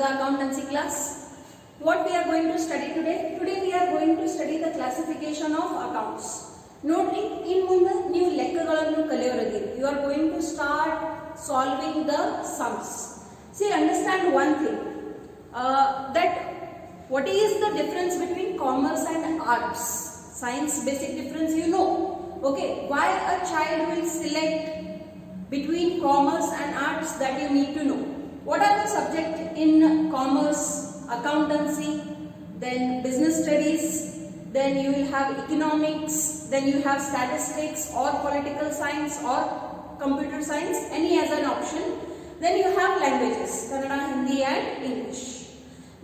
the accountancy class. What we are going to study today? Today we are going to study the classification of accounts. ನೋಡ್ರಿ ಇನ್ ಮುಂದೆ ನೀವು ಲೆಕ್ಕಗಳನ್ನು ಕಲಿಯೋರಿದ್ದೀರಿ. You are going to start solving the sums. See, understand one thing, that what is the difference between commerce and arts? Science basic difference you know. Okay, why a child will select between commerce and arts, that you need to know. What are the subjects in commerce? Accountancy, then business studies, then you will have economics, then you have statistics or political science or computer science, any as an option. Then you have languages, Kannada, Hindi and English.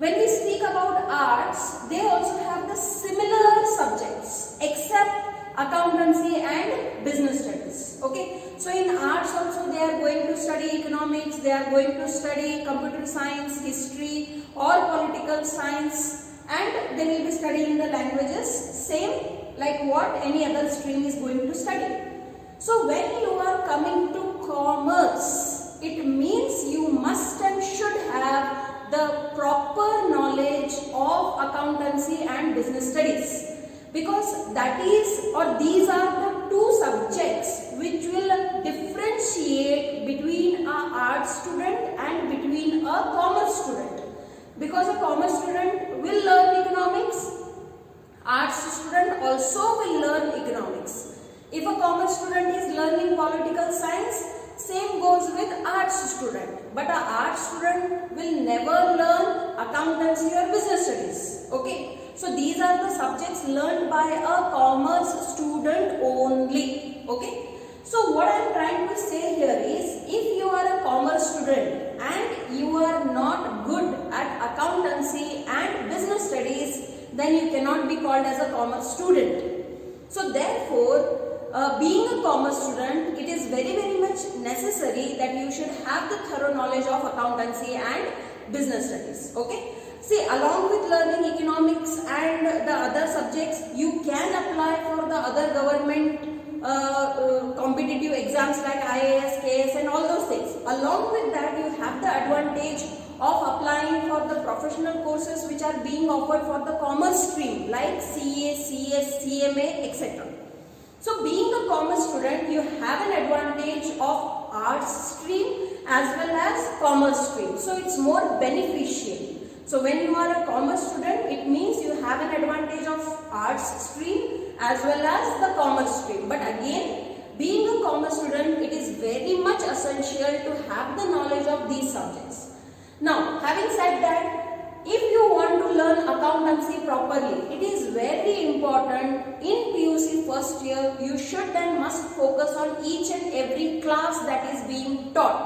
When we speak about arts, they also have the similar subjects except accountancy and business studies. Okay, so in arts also they are going to study economics, they are going to study computer science, history or political science, and they will be studying the languages same like what any other stream is going to study. So when you are coming to commerce, it means you must and should have the proper knowledge of accountancy and business studies, because that is, or these are the two subjects which will differentiate between a arts student and between a commerce student. Because a commerce student will learn economics, arts student also will learn economics. If a commerce student is learning political science, same goes with arts student. But a arts student will never learn accountancy or business studies. Okay, so these are the subjects learned by a commerce student only. Okay, so what I am trying to say here is, if you are a commerce student and you are not good at accountancy and business studies, then you cannot be called as a commerce student. So therefore, being a commerce student, it is very much necessary that you should have the thorough knowledge of accountancy and business studies. Okay, see, along with learning economics and the other subjects, you can apply for the other government competitive exams like IAS, KS and all those things. Along with that, you have the advantage of applying for the professional courses which are being offered for the commerce stream like CA, CS, CMA, etc. So being a commerce student, you have an advantage of arts stream as well as commerce stream. So it's more beneficial. So when you are a commerce student, it means you have an advantage of arts stream as well as the commerce stream. But again, being a commerce student, it is very much essential to have the knowledge of these subjects. Now, having said that, if you want to learn accountancy properly, it is very important in PUC first year, you should and must focus on each and every class that is being taught.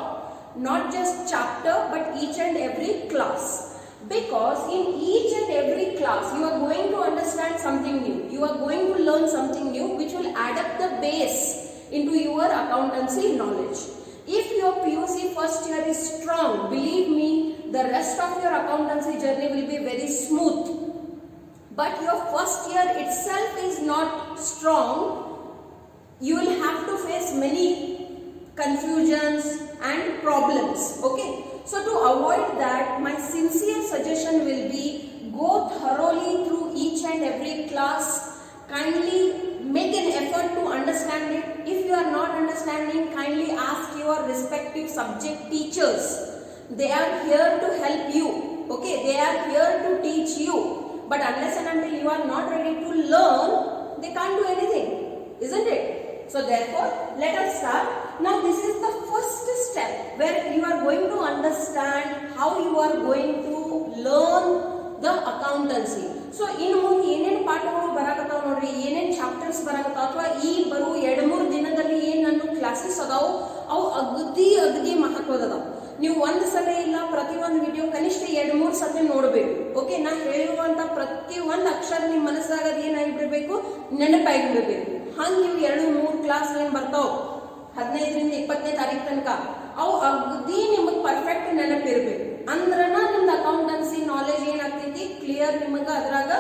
Not just chapter, but each and every class. Because in each and every class, you are going to understand something new. You are going to learn something new which will add up the base into your accountancy knowledge. If your PUC first year is strong, believe me, the rest of your accountancy journey will be very smooth. But your first year itself is not strong, you will have to face many confusions and problems. Okay, so to avoid that, my sincere suggestion will be, go thoroughly through each and every class. Kindly make an effort to understand it. If you are not understanding, kindly ask your respective subject teachers. They are here to help you. Okay, they are here to teach you. But unless and until you are not ready to learn, they can't do anything, isn't it? So therefore, let us start. Now this is the first step where you are going to understand how you are going to learn the accountancy. So in ಮುಂದೆ ಏನೇನು ಪಾಠಗಳು ಬರಕತ್ತಾವ ನೋಡ್ರಿ, ಏನೇನು chapters ಬರಕತ್ತಾವ, ಅಥವಾ ಈ ಬರೋ 2-3 ದಿನದಲ್ಲಿ ಏನು ನನ್ನ ಕ್ಲಾಸಸ್ ಅದಾವು, ಅವು ಅಗದಿ ಮಹತ್ವದದಾವ. ನೀವು ಒಂದು ಸಲ ಇಲ್ಲ, ಪ್ರತಿ ಒಂದು ವಿಡಿಯೋ ಕನಿಷ್ಠ 2-3 ಸಲ ನೋಡಬೇಕು. ಓಕೆ, ನಾ ಹೇಳುವಂತ ಪ್ರತಿ ಒಂದು ಅಕ್ಷರ ನಿಮ್ಮ ಮನಸ್ಸಾಗ ಏನಾಗಿಬಿಡ್ಬೇಕು, ನೆನಪಾಗಿಬಿಡ್ಬೇಕು. ಹಂಗೆ ನೀವು 2-3 ಕ್ಲಾಸ್ ಏನು ಬರ್ತಾವ 15ರಿಂದ 20ನೇ ತಾರೀಕು ತನಕ, ಅವು ಅಗದಿ ನಿಮಗೆ ಪರ್ಫೆಕ್ಟ್ ನೆನಪಿರ್ಬೇಕು. ಅಂದ್ರನ ನಿಮ್ದು ಅಕೌಂಟೆನ್ಸಿ ನಾಲೆಜ್ ಏನಾಗ್ತೈತಿ, ಕ್ಲಿಯರ್ ನಿಮಗೆ ಅದ್ರಾಗ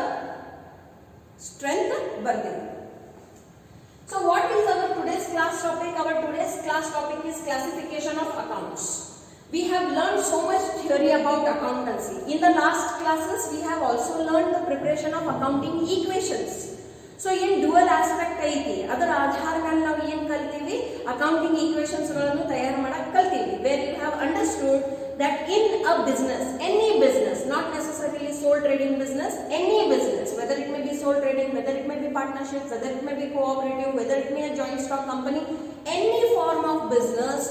ಸ್ಟ್ರೆಂತ್ ಬರ್ತೈತಿ. So what is our today's class topic? Our today's class topic is classification of accounts. we have learned so much theory about accountancy. In the last classes, we have also learned the preparation of accounting equations. So in dual aspect ಐತಿ ಅದರ ಆಧಾರದ ಮೇಲೆ ನಾವು ಏನು ಕಲ್ತೀವಿ accounting equations ಗಳನ್ನು ತಯಾರು ಮಾಡಕ್ಕೆ ಕಲ್ತೀವಿ. Where you have understood that in a business, any business, not necessarily sole trading business, any business, whether it may be sole trading, whether it may be partnership, whether it may be cooperative, whether it may be a joint stock company, any form of business,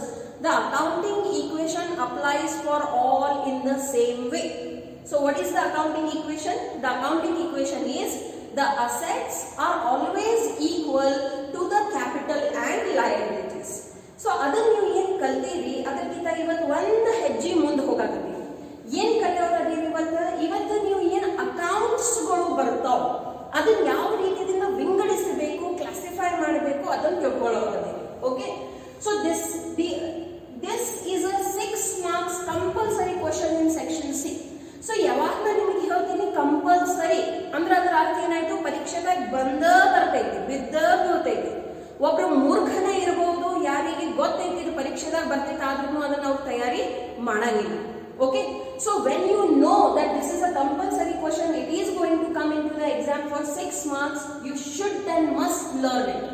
the accounting equation applies for all in the same way. So what is the accounting equation? The accounting equation is the assets are always equal to the capital and liabilities. So ಅದನ್ನ ನೀವು ಏನು ಕಲ್ತೀರಿ ಅದಕ್ಕಿಂತ ಇವತ್ತು ಒಂದು ಹೆಜ್ಜೆ ಮುಂದೆ ಹೋಗಾಕತ್ತೀವಿ. ಏನು ಕಲಿಯೋದೀರಿ ಇವತ್ತು ನೀವು ಏನು ಅಕೌಂಟ್ಸ್ಗಳು ಬರ್ತಾವ ಅದನ್ನ ಯಾವ ರೀತಿಯಿಂದ ವಿಂಗಡಿಸಬೇಕು, ಕ್ಲಾಸಿಫೈ ಮಾಡಬೇಕು ಅದನ್ನು ತಿಳ್ಕೊಳ್ಳೋದೀರಿ. Okay, so this is a 6 marks compulsory question in section C. So ಯಾವಾಗ ನಾನು ನಿಮಗೆ ಹೇಳ್ತೀನಿ ಕಂಪಲ್ಸರಿ ಅಂದ್ರೆ ಅದರ ಅರ್ಥ ಏನಾಯ್ತು, ಪರೀಕ್ಷೆದಾಗ ಬರ್ತೈತಿ, ಬೀಳ್ತೈತಿ. ಒಬ್ರು ಮೂರ್ಖನೇ ಇರಬಹುದು, ಯಾರಿಗೆ ಗೊತ್ತೈತಿ ಇದು ಪರೀಕ್ಷೆದಾಗ ಬರ್ತೈತೆ ಆದ್ರೂ ಅದನ್ನ ಅವ್ರು ತಯಾರಿ ಮಾಡಂಗಿಲ್ಲ. Okay, so when you know that this is a compulsory question, it is going to come in to the exam for 6 marks, you should and must learn it.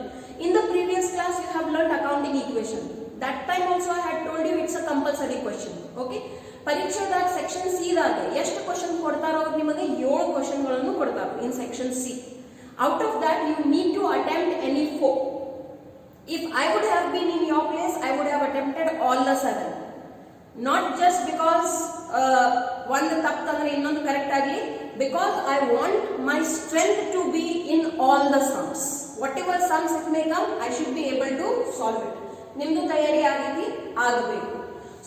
In the previous class you have learned accounting equation. That time also I had told you it's a compulsory question. Okay, ಪರೀಕ್ಷೆದಾಗ section C ದಾಗ ಎಷ್ಟು question ಕೊಡ್ತಾರೋ ಅವ್ರು ನಿಮಗೆ 7 ಕ್ವಶನ್ಗಳನ್ನು ಕೊಡ್ತಾರೆ in section C. Out of that you need to attempt any 4. If I would have been in your place, I would have attempted all the 7. Not just because ಒಂದು ತಪ್ಪಂದ್ರೆ ಇನ್ನೊಂದು correct ಆಗಲಿ, because I want my strength to be in all the sums. Whatever sums it may come, I should be able to solve it. ನಿಮ್ದು ತಯಾರಿ ಆಗಬೇಕು.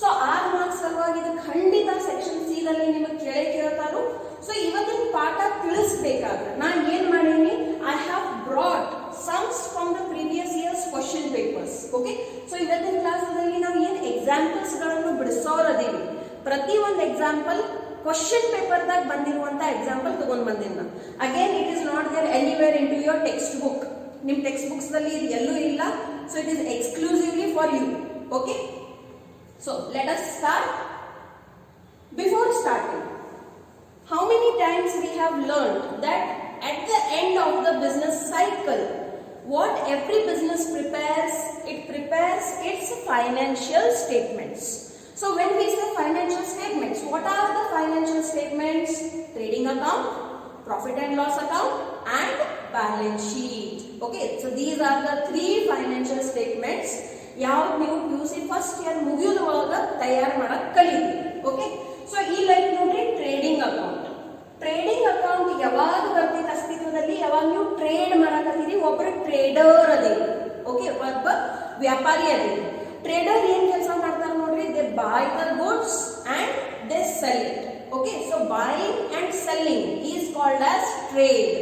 So 6 marks ಸಲುವಾಗಿ ಇದು ಖಂಡಿತ section C ದಲ್ಲಿ ನಿಮಗೆ ಕೇಳ್ತಾರೋ. ಸೊ ಇವತ್ತಿನ ಪಾಠ ತಿಳಿಸಬೇಕಾದ್ರೆ ನಾನು ಏನ್ ಮಾಡೀನಿ, I have brought sums from the previous years question papers. Okay, so ಇವತ್ತಿನ ಕ್ಲಾಸಲ್ಲಿ ನಾವು ಏನು ಎಕ್ಸಾಂಪಲ್ಸ್ ಗಳನ್ನು ಬಿಡಿಸೋರದೀವಿ, ಪ್ರತಿ ಒಂದು ಎಕ್ಸಾಂಪಲ್ ಕ್ವಶನ್ ಪೇಪರ್ ದಾಗ ಬಂದಿರುವಂತ ಎಕ್ಸಾಂಪಲ್ ತಗೊಂಡ್ ಬಂದಿನ. Again it is not there anywhere into your text book. ನಿಮ್ ಟೆಕ್ಸ್ಟ್ ಬುಕ್ಸ್ ದಲ್ಲಿ ಇದು ಎಲ್ಲೂ ಇಲ್ಲ. So it is exclusively for you. Okay, so let us start. Before starting, how many times we have learned that at the end of the business cycle, what every business prepares, it prepares its financial statements. So when we say financial statements, what are the financial statements? Trading account, profit and loss account, and balance sheet. Okay, so these are the 3 financial statements ಯಾವ್ದು ನೀವು PUC first year ಮುಗಿಯೋದ ಒಳಗ ತಯಾರು ಮಾಡಕ್ ಕಲಿತೀವಿ. Okay, so ಈ like ನೋಡ್ರಿ trading account. Trading account ಯಾವಾಗ ಬರ್ತೈತೆ ಅಸ್ತಿತ್ವದಲ್ಲಿ, ಯಾವಾಗ ನೀವು ಟ್ರೇಡ್ ಮಾಡಕತ್ತೀರಿ, ಒಬ್ಬರು ಟ್ರೇಡರ್ ಅದೇವಿ. ಓಕೆ, ಒಬ್ಬ ವ್ಯಾಪಾರಿ ಅದೇವಿ. ಟ್ರೇಡರ್ ಏನ್ ಕೆಲಸ ಮಾಡ್ತಾರೆ ನೋಡ್ರಿ, they buy the goods and they sell it. Okay, so buying and selling is called as trade.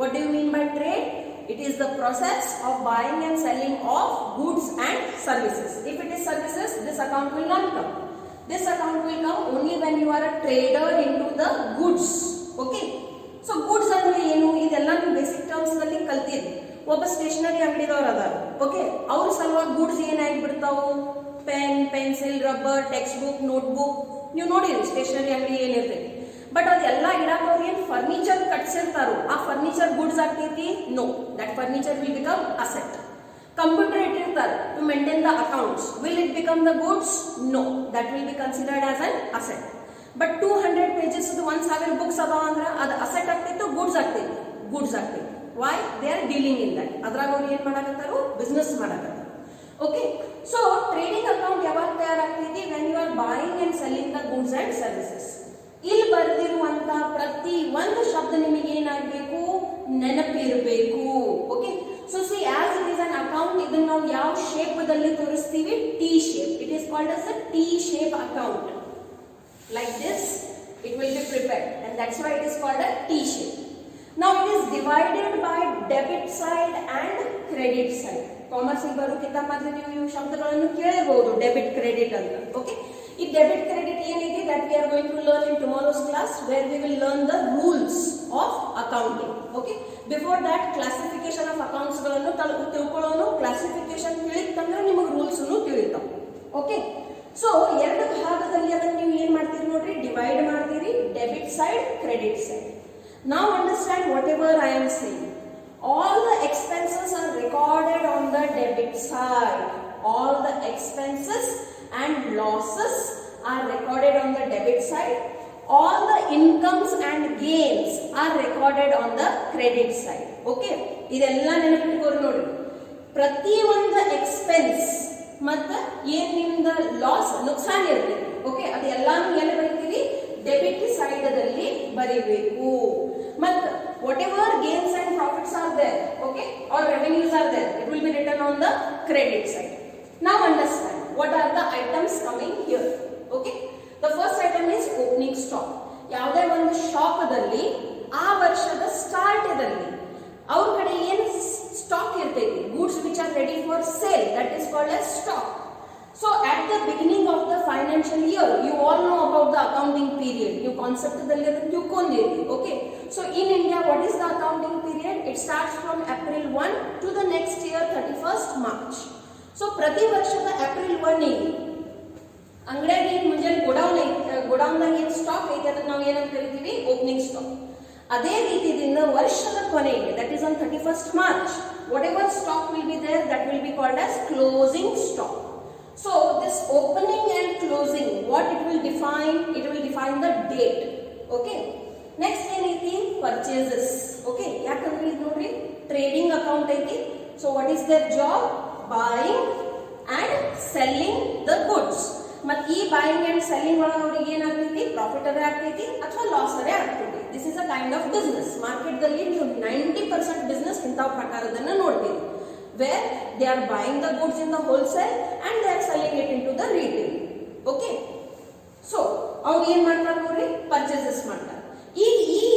What do you mean by trade? It is the process of buying and selling of goods and services. If it is services, this account will not come. This account will come only when you are a trader into the goods. Okay, so goods ಅಂದ್ರೆ ಏನು ಇದೆಲ್ಲ ನೀವು basic terms ನಲ್ಲಿ ಕಲ್ತಿರಿ. ಒಬ್ಬ stationery ಅಂಗಡಿದವರು ಅದಾರ. Okay, ಅವ್ರ ಸಲುವಾಗಿ goods ಏನಾಗಿ ಬಿಡ್ತಾವು, pen, pencil, rubber, text book, note book. ನೀವು ನೋಡಿರಿ ಸ್ಟೇಷನರಿ ಅಂಗಡಿ ಏನಿರ್ತೈತಿ. ಬಟ್ ಅದೆಲ್ಲ ಇಡಾಕವ್ರು ಏನ್ ಫರ್ನಿಚರ್ ಕಟ್ಸಿರ್ತಾರೋ ಆ ಫರ್ನಿಚರ್ ಗುಡ್ಸ್ ಆಗ್ತೈತಿ? No, that furniture will become asset. Computer ಇಟ್ಟಿರ್ತಾರೆ to maintain the accounts, will it become the goods? No, that will be considered as an asset. But 200 pages 1000 books ಅದಾವ ಅಂದ್ರೆ ಅದು asset ಆಗ್ತೈತು, goods ಆಗ್ತೈತಿ? Goods ಆಗ್ತೈತಿ. Why? They are dealing in that. ಅದ್ರಾಗ ಅವ್ರು ಏನ್ ಮಾಡಕತ್ತಾರೋ, ಬಿಸ್ನೆಸ್ ಮಾಡಕತ್ತಾರ. ಓಕೆ, ಸೊ ಟ್ರೇಡಿಂಗ್ ಅಕೌಂಟ್ ಯಾವಾಗ ತಯಾರಾಗ್ತೈತಿ? When you are buying and selling the goods and services. ಇಲ್ಲಿ ಬರೆದಿರುವಂತ ಪ್ರತಿ ಒಂದು ಶಬ್ದ ನಿಮಗೆ ಏನಾಗಬೇಕು, ನೆನಪಿರಬೇಕು. Okay, so see as it is an account, ಇದನ್ನ ನಾವು ಯಾವ ಶೇಪ್ ದಲ್ಲಿ ತೋರಿಸ್ತೀವಿ? T shape. It is called as a T shape account. Like this it will be prepared, and that's why it is called a T shape. Now it is divided by debit side and credit side. Commerce ಬರೋಕ್ಕಿಂತ ಮೊದಲು ನೀವು ಈ ಶಬ್ದಗಳನ್ನು ಕೇಳಬಹುದು, debit credit ಅಂತ. Okay, ಈ debit credit ಏನಿದೆ that we are going to learn in tomorrow's class, where we will learn the rules of accounting. Okay, before that classification of accounts ಗಳನ್ನು ತಿಳ್ಕೊಳ್ಳೋಣ. ಕ್ಲಾಸಿಫಿಕೇಶನ್ ತಿಳಿತಂದ್ರೆ ನಿಮಗೆ ರೂಲ್ಸ್ ಅನ್ನು ತಿಳಿತಾವ. ಓಕೆ, ಸೊ ಎರಡು ಭಾಗದಲ್ಲಿ ಅದನ್ನ ನೀವು ಏನ್ ಮಾಡ್ತೀರಿ ನೋಡ್ರಿ, ಡಿವೈಡ್ ಮಾಡ್ತೀರಿ, ಡೆಬಿಟ್ ಸೈಡ್, ಕ್ರೆಡಿಟ್ ಸೈಡ್. ನಾವು understand what ever I am saying. All the expenses are recorded on the debit side. All the expenses and losses are recorded on the debit side. All the incomes and gains are recorded on the credit side. Okay? ಇದೆಲ್ಲ ನೆನಪಿಟ್ಕೋರಿ ನೋಡಿ. ಪ್ರತಿ ಒಂದು expense ಮತ್ತು ಏನ್ ನಿಮ್ದ loss ನುಕ್ಸಾನ್ ಇರ್ತದೆ, okay, ಅದೆಲ್ಲಾನು ಎಲ್ಲಿ ಬರೀತೀವಿ, debit ಸೈಡಲ್ಲಿ ಬರೀಬೇಕು. ಮತ್ತು whatever gains and profits are there, okay, or revenues are there, it will be written on the credit side. Now understand what are the items coming here. Okay, the first item is opening stock. ಯಾವುದೇ ಒಂದು shop ದಲ್ಲಿ ಆ ವರ್ಷದ start ದಲ್ಲಿ ಅವ್ರ ಕಡೆ ಏನು stock ಇರ್ತೈತಿ, goods which are ready for sale, that is called as stock. So at the beginning of the financial year, you all know about the accounting period. You concept dalli adanu tilkondirri. Okay, so in India, what is the accounting period? It starts from April 1 to the next year 31st March. So prati varshada April 1 ಅಂಗಡಿಯಾಗ ಏನು ಮುಂಜಾನೆ ಗೋಡೌನ್ದಾಗ ಏನು stock ಐತೆ ಅದನ್ನ ನಾವು ಏನಂತ ಕರಿತೀವಿ, opening stock. ಅದೇ ರೀತಿಯಿಂದ ವರ್ಷದ ಕೊನೆಗೆ, that is on 31st March, whatever stock will be there, that will be called as closing stock. So this opening and closing, what it will define? It will define the date. Okay. Next ಏನೈತಿ, purchases. Okay, ಯಾಕಂದ್ರೆ ಇದು ನೋಡ್ರಿ trading account ಐತಿ. So what is their job? Buying and selling the goods. ಮತ್ ಈ buying and selling ಒಳಗೆ ಅವ್ರಿಗೆ ಏನಾಗ್ತೈತಿ, ಪ್ರಾಫಿಟ್ ಅದೇ ಆಗ್ತೈತಿ ಅಥವಾ ಲಾಸ್ ಅದೇ ಆಗ್ತೈತಿ. This is a kind of business. Market ದಲ್ಲಿ ನೀವು 90% ಬಿಸ್ನೆಸ್ ಇಂತಹ ಪ್ರಕಾರದನ್ನ ನೋಡ್ತೀವಿ, where they are buying the goods in the wholesale and they are selling it into the retail. Okay, so ಅವ್ರು ಏನ್ ಮಾಡ್ತಾರೆ ನೋಡ್ರಿ, ಪರ್ಚೇಸಸ್ ಮಾಡ್ತಾರೆ. ಈ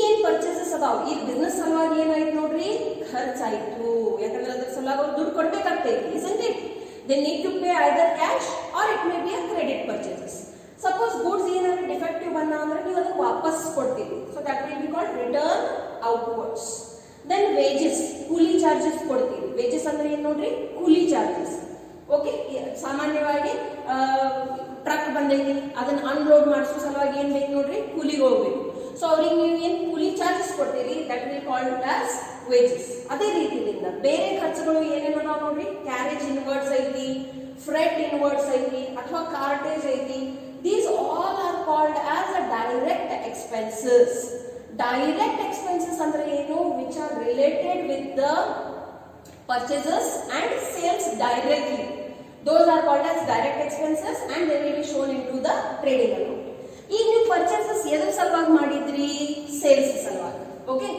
ಏನ್ ಪರ್ಚೇಸಸ್ ಅದಾವ, ಈ ಬಿಸ್ನೆಸ್ ಸಲುವಾಗಿ ಏನಾಯ್ತು ನೋಡ್ರಿ, ಖರ್ಚಾಯ್ತು. ಯಾಕಂದ್ರೆ ಅದ್ರ ಸಲುವಾಗಿ ಅವ್ರು ದುಡ್ಡು ಕೊಡ್ಬೇಕಾಗ್ತೈತಿ, isn't it? They need to pay either cash or it may be a credit purchases. Suppose goods ಏನಾದ್ರು ಡಿಫೆಕ್ಟಿವ್ ಬಂದ ಅಂದ್ರೆ ನೀವು ಅದನ್ನ ವಾಪಸ್ ಕೊಡ್ತೀವಿ. So that will be called return outwards. Then wages, ಕೂಲಿ ಚಾರ್ಜಸ್ ಕೊಡ್ತೀವಿ. ವೇಜಸ್ ಅಂದ್ರೆ ಏನು ನೋಡ್ರಿ, ಕೂಲಿ ಚಾರ್ಜಸ್. ಓಕೆ, ಸಾಮಾನ್ಯವಾಗಿ ಟ್ರಕ್ ಬಂದೈತಿ, ಅದನ್ನ ಅನ್ಲೋಡ್ ಮಾಡಿಸೋ ಸಲುವಾಗಿ ಏನ್ ಬೇಕು ನೋಡ್ರಿ, ಕೂಲಿಗೆ ಹೋಗ್ಬೇಕು. ಸೊ ಅವ್ರಿಗೆ ನೀವು ಏನ್ ಕೂಲಿ ಚಾರ್ಜಸ್ ಕೊಡ್ತೀರಿ, that will called as wages. ಅದೇ ರೀತಿಯಿಂದ ಬೇರೆ ಖರ್ಚುಗಳು ಏನೇನು ಅದಾವ ನೋಡ್ರಿ, ಕ್ಯಾರೇಜ್ ಇನ್ವರ್ಡ್ಸ್ ಐತಿ, ಫ್ರೆಟ್ ಇನ್ವರ್ಡ್ಸ್ ಐತಿ, ಅಥವಾ ಕಾರ್ಟೇಜ್ ಐತಿ. These all are called as a direct expenses. Direct expenses andre enu, which are related with the purchases and sales directly. Those are called as direct expenses and they will be shown into the trading account. ಈಗ ನೀವು purchases ಎದ್ರ ಸಲುವಾಗಿ ಮಾಡಿದ್ರಿ, sales ಸಲುವಾಗಿ. Okay,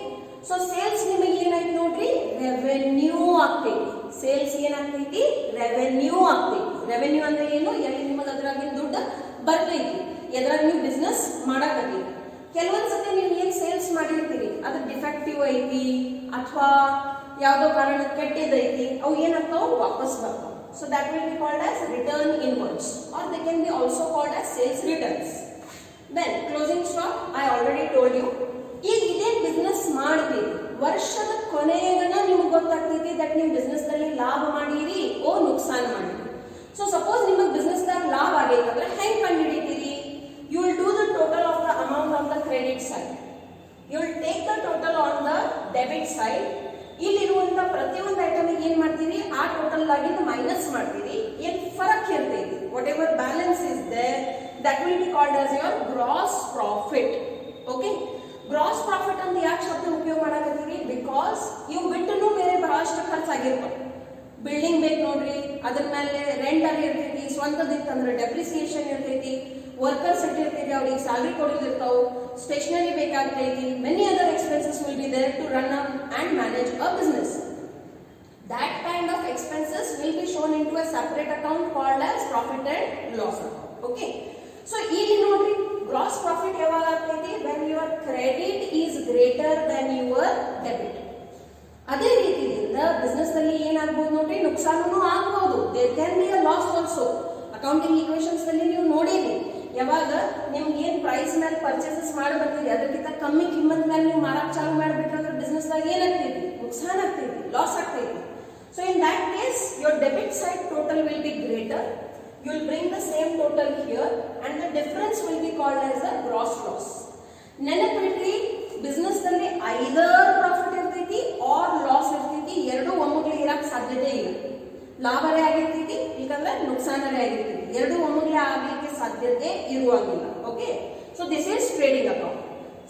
so sales ನಿಮಗೆ ಏನಾಯ್ತು ನೋಡ್ರಿ, revenue ಆಗ್ತೈತಿ. ಸೇಲ್ಸ್ ಏನಾಗ್ತೈತಿ, ರೆವೆನ್ಯೂ ಆಗ್ತೈತಿ. ರೆವೆನ್ಯೂ ಅಂದ್ರೆ ಏನು, ಎಲ್ಲಿ ನಿಮಗೆ ಅದ್ರಾಗಿನ ದುಡ್ಡು ಬರ್ತೈತಿ, ಎದ್ರಾಗ ನೀವು ಬಿಸ್ನೆಸ್ ಮಾಡಕತ್ತೀವಿ. ಕೆಲವೊಂದ್ಸತಿ ನೀವು ಏನ್ ಸೇಲ್ಸ್ ಮಾಡಿರ್ತೀರಿ ಅದು ಡಿಫೆಕ್ಟಿವ್ ಐತಿ ಅಥವಾ ಯಾವ್ದೋ ಕಾರಣಕ್ಕೆ ಕೆಟ್ಟದೈತಿ, ಅವು ಏನಾಗ್ತಾವ, ವಾಪಸ್ ಬರ್ತಾವ. So that will be called as return inwards or they can be also called as sales returns. Then closing stock, I already told you. ಈಗ ಇದೇನ್ ಬಿಸ್ನೆಸ್ ಮಾಡ್ತೀವಿ, ವರ್ಷದ ಕೊನೆಗನ ನಿಮ್ಗೆ ಗೊತ್ತಾಗ್ತೈತಿ ದಟ್ ನೀವು ಬಿಸ್ನೆಸ್ ನಲ್ಲಿ ಲಾಭ ಮಾಡಿರಿ ಓ ನುಕ್ಸಾನ್ ಮಾಡಿರಿ. ಸೊ ಸಪೋಸ್ ನಿಮಗೆ ಬಿಸ್ನೆಸ್ ದಾಗ ಲಾಭ ಆಗೈತಂದ್ರೆ ಹೆಂಗ್ ಕಂಡುಹಿಡಿತೀರಿ, you will do the total of the amount on the credit side. You will take the total on the debit side. ಇಲ್ಲಿರುವಂತ ಪ್ರತಿಯೊಂದು ಐಟಮ್ ಏನ್ ಮಾಡ್ತೀರಿ, ಆ ಟೋಟಲ್ ಆಗಿಂದ ಮೈನಸ್ ಮಾಡ್ತೀರಿ. ಏನ್ ಫರಕ್ ಇರ್ತೈತಿ, whatever balance is there, that will be called as your gross profit. Okay, gross profit ಅಂತ ಯಾಕೆ ಶಬ್ದ ಉಪಯೋಗ ಮಾಡಕತ್ತೀರಿ, ಬಿಕಾಸ್ ಇವು ಬಿಟ್ಟು ಬೇರೆ ಬಹಳಷ್ಟು ಖರ್ಚಾಗಿರ್ತಾವ. ಬಿಲ್ಡಿಂಗ್ ಬೇಕು ನೋಡ್ರಿ, ಅದ್ರ ಮೇಲೆ ರೆಂಟ್ ಅಲ್ಲಿ ಇರ್ತೈತಿ, ಸ್ವಂತದಿತ್ತಂದ್ರೆ ಡೆಪ್ರಿಸಿಯೇಷನ್ ಇರ್ತೈತಿ, ವರ್ಕರ್ಸ್ ಇಟ್ಟಿರ್ತೈತಿ, ಅವ್ರಿಗೆ ಸ್ಯಾಲರಿ ಕೊಡೋದಿರ್ತಾವ, ಸ್ಟೇಷನರಿ ಬೇಕಾಗ್ತೈತಿ, many other expenses will be there to run and manage a business. That kind of expenses will be shown into a separate account called as profit and loss account. Okay, so ಇಲ್ಲಿ ನೋಡ್ರಿ, gross profit ಯಾವಾಗ ಆಗ್ತೈತಿ, when your credit is greater than your debit. ಅದೇ ರೀತಿಯಿಂದ business ನಲ್ಲಿ ಏನಾಗಬಹುದು ನೋಡ್ರಿ, ನುಕ್ಸಾನು ಆಗಬಹುದು. There can be a loss also. Accounting equations ನಲ್ಲಿ ನೀವು ನೋಡಿರಿ, ಯಾವಾಗ ನಿಮ್ಗೆ ಏನ್ ಪ್ರೈಸ್ ಮೇಲೆ ಪರ್ಚೇಸಸ್ ಮಾಡಿ ಬರ್ತೀರಿ ಅದಕ್ಕಿಂತ ಕಮ್ಮಿ ಕಿಮ್ಮತ್ ಮೇಲೆ ನೀವು ಮಾರಾಟ ಚಾಲು ಮಾಡಿಬಿಟ್ರೆ ಅಂದ್ರೆ ಬಿಸ್ನೆಸ್ ದಾಗ ಏನಾಗ್ತೈತಿ, ನುಕ್ಸಾನ್ ಆಗ್ತೈತಿ, ಲಾಸ್ ಆಗ್ತೈತಿ. So in that case your debit side total will be greater, You will bring the same total here and the difference will be called as the gross loss. ನೆನಪಿಟ್ರಿ ಬಿಸ್ನೆಸ್ ದಲ್ಲಿ either profit ಇರ್ತೈತಿ or loss ಇರ್ತೈತಿ, ಎರಡು ಒಮ್ಮಗಲೇ ಇರಕ್ಕೆ ಸಾಧ್ಯತೆ ಇಲ್ಲ. ಲಾಭರೇ ಆಗಿರ್ತೈತಿ ಇಲ್ಕಂದ್ರೆ ನುಕ್ಸಾನರೇ ಆಗಿರ್ತೈತಿ, ಎರಡು ಒಮ್ಮಗಲೇ ಆಗಲಿಕ್ಕೆ ಸಾಧ್ಯತೆ ಇರುವಾಗಿಲ್ಲ. Okay, so this is trading account.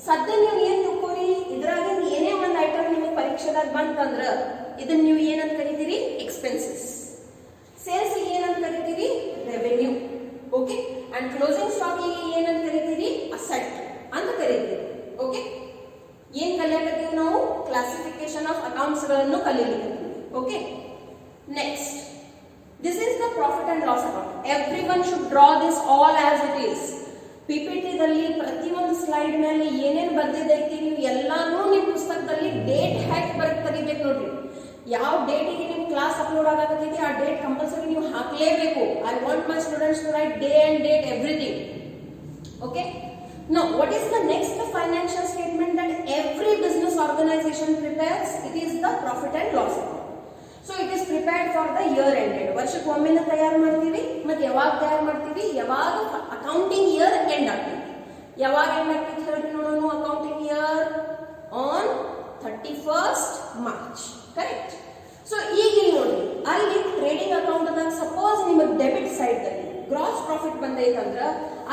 ಸದ್ಯ ನೀವು ಏನ್ ತಿಳ್ಕೋರಿ, ಇದ್ರಾಗ ಏನೇ ಒಂದು ಐಟಮ್ ನಿಮಗೆ ಪರೀಕ್ಷೆದಾಗ ಬಂತಂದ್ರ ಇದನ್ನ ನೀವು ಏನಂತ ಕರಿತೀರಿ, ಎಕ್ಸ್ಪೆನ್ಸಸ್. ಸೇಲ್ಸ್ ಏನಂತ ಕರಿತೀರಿ, revenue. Okay, and closing stock ಏನಂತ ಕರಿತೀರಿ, ಅಸೆಟ್ ಅಂತ ಕರಿತೀವಿ. ಓಕೆ, ಏನ್ ಕಲಿಯಾಕತ್ತೀವಿ ನಾವು, ಕ್ಲಾಸಿಫಿಕೇಶನ್ ಆಫ್ ಅಕೌಂಟ್ಸ್ ಗಳನ್ನು ಕಲಿಯಲಿಕ್ಕೆ. Okay, next this is the profit and loss account. Every one should draw this all as it is. PPT ದಲ್ಲಿ ಪ್ರತಿಯೊಂದು ಸ್ಲೈಡ್ ಮೇಲೆ ಏನೇನು ಬರ್ದಿದ್ದೈತಿ ನೀವು ಎಲ್ಲಾನು ನಿಮ್ಮ ಪುಸ್ತಕದಲ್ಲಿ ಡೇಟ್ ಹ್ಯಾಕ್ ಬರೆದು ತೆಗಿಬೇಕು ನೋಡ್ರಿ. ಯಾವ ಡೇಟಿಗೆ ನಿಮ್ಮ ಕ್ಲಾಸ್ ಅಪ್ಲೋಡ್ ಆಗತೈತಿ ಆ ಡೇಟ್ ಕಂಪಲ್ಸರಿ ನೀವು ಹಾಕಲೇಬೇಕು. I want my students to write day and date everything. Okay, now what is the next financial statement that every business organization prepares? It is the profit and loss account. So it is prepared for the year ended. ವರ್ಷಕ್ಕೆ ಒಮ್ಮೆನ ತಯಾರು ಮಾಡ್ತೀವಿ. ಮತ್ತೆ ಯಾವಾಗ ತಯಾರು ಮಾಡ್ತೀವಿ, ಯಾವಾಗ accounting year end ಆಗ್ತೈತಿ. ಯಾವಾಗ ಎಂಡ್ ಆಗ್ತೈತಿ ಹೇಳ್ರಿ ನೋಡೋಣ. Accounting year on 31st March. Correct. So ಈಗ ಇಲ್ಲಿ ನೋಡಿ, ಅಲ್ಲಿ ಟ್ರೇಡಿಂಗ್ ಅಕೌಂಟ್ ಅದಾಗ ಸಪೋಸ್ ನಿಮಗೆ ಡೆಬಿಟ್ ಸೈಡ್ ದಲ್ಲಿ ಗ್ರಾಸ್ ಪ್ರಾಫಿಟ್ ಬಂದೈತಂದ್ರ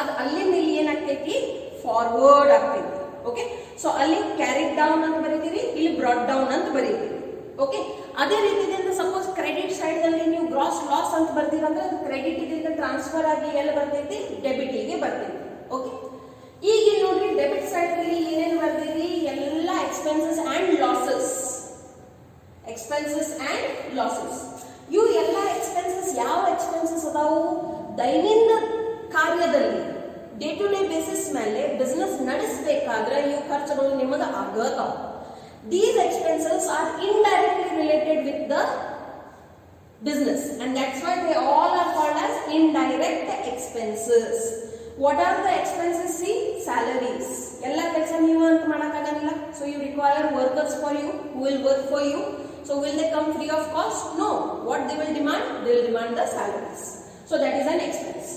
ಅದು ಅಲ್ಲಿಂದ ಇಲ್ಲಿ ಏನಾಗ್ತೈತಿ, ಫಾರ್ವರ್ಡ್ ಆಗ್ತೈತಿ. ಓಕೆ, ಸೊ ಅಲ್ಲಿ ಕ್ಯಾರಿಡ್ ಡೌನ್ ಅಂತ ಬರೀತೀರಿ, ಇಲ್ಲಿ ಬ್ರಾಡ್ ಡೌನ್ ಅಂತ ಬರೀತೀರಿ. ಓಕೆ, ಅದೇ ರೀತಿಯಿಂದ ಸಪೋಸ್ ಕ್ರೆಡಿಟ್ ಸೈಡ್ ದಲ್ಲಿ ನೀವು ಗ್ರಾಸ್ ಲಾಸ್ ಅಂತ ಬರ್ತೀರಂದ್ರೆ ಅದು ಕ್ರೆಡಿಟ್ ಇದರಿಂದ ಟ್ರಾನ್ಸ್ಫರ್ ಆಗಿ ಎಲ್ಲಿ ಬರ್ತೈತಿ, ಡೆಬಿಟ್ ಗೆ ಬರ್ತೈತಿ. ಓಕೆ, ಈಗ ನೋಡ್ರಿ ಡೆಬಿಟ್ ಸೈಡ್ ಅಲ್ಲಿ ಏನೇನು ಬರ್ತೀರಿ, ಎಲ್ಲ expenses and losses. Expenses and losses, ಇವು ಎಲ್ಲ ಎಕ್ಸ್ಪೆನ್ಸಸ್ ಯಾವ ಎಕ್ಸ್ಪೆನ್ಸಸ್ ಅದಾವು, ದೈನಂದಿನ ಕಾರ್ಯದಲ್ಲಿ ಡೇ ಟು ಡೇ ಬೇಸಿಸ್ ಮೇಲೆ ಬಿಸ್ನೆಸ್ ನಡೆಸಬೇಕಾದ್ರೆ ಇವು ಖರ್ಚುಗಳು ನಿಮಗೆ ಆಗತಾವ. These expenses are indirectly related with the business and that's why they all are called as indirect expenses. What are the expenses? See, salaries. Ella kelsa neevu anta madakagilla. So you require workers for you who will work for you. So will they come free of cost? No. What they will demand? They will demand the salaries. So that is an expense.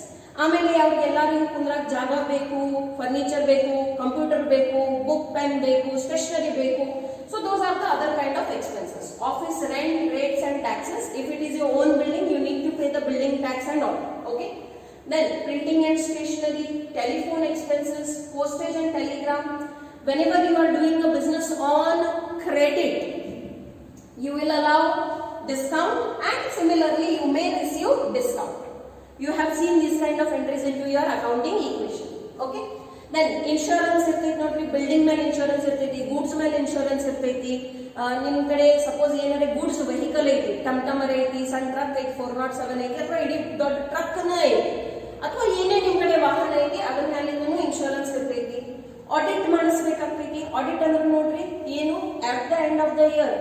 ಆಮೇಲೆ ಅವ್ರಿಗೆ ಎಲ್ಲರಿಗೂ ಕುಂದ್ರಾಗ ಜಾಗ ಬೇಕು, furniture ಬೇಕು, computer ಬೇಕು, book pen ಬೇಕು, stationery ಬೇಕು. So those are the other kind of expenses. Office rent, rates and taxes. If it is your own building, you need to pay the building tax and all. Okay. Then printing and stationery, telephone expenses, postage and telegram. Whenever you are doing a business on credit, you will allow discount and similarly you may receive discount. You have seen this kind of entries into your accounting equation. Okay. Then insurance ಇರ್ತೈತಿ ನೋಡ್ರಿ, building ಮೇಲೆ insurance ಇರ್ತೈತಿ, goods ಮೇಲೆ insurance ಇರ್ತೈತಿ. ನಿಮ್ ಕಡೆ suppose ಏನಾದ್ರೆ goods vehicle ಐತಿ, ಟಮ್ಟಮರ್ ಐತಿ, ಸಣ್ಣ ಟ್ರಕ್ ಐತಿ, 407 ಐತಿ, ಅಥವಾ ಇಡೀ ದೊಡ್ಡ ಟ್ರಕ್ನ ಐತಿ, ಅಥವಾ ಏನೇ ನಿಮ್ ಕಡೆ ವಾಹನ ಐತಿ ಅದ್ರ ಮೇಲಿಂದನೂ ಇನ್ಶೂರೆನ್ಸ್ ಇರ್ತೈತಿ. ಆಡಿಟ್ ಮಾಡಿಸ್ಬೇಕಾಗ್ತೈತಿ. ಆಡಿಟ್ ಅಂದ್ರೆ ನೋಡ್ರಿ ಏನು, at the end of the year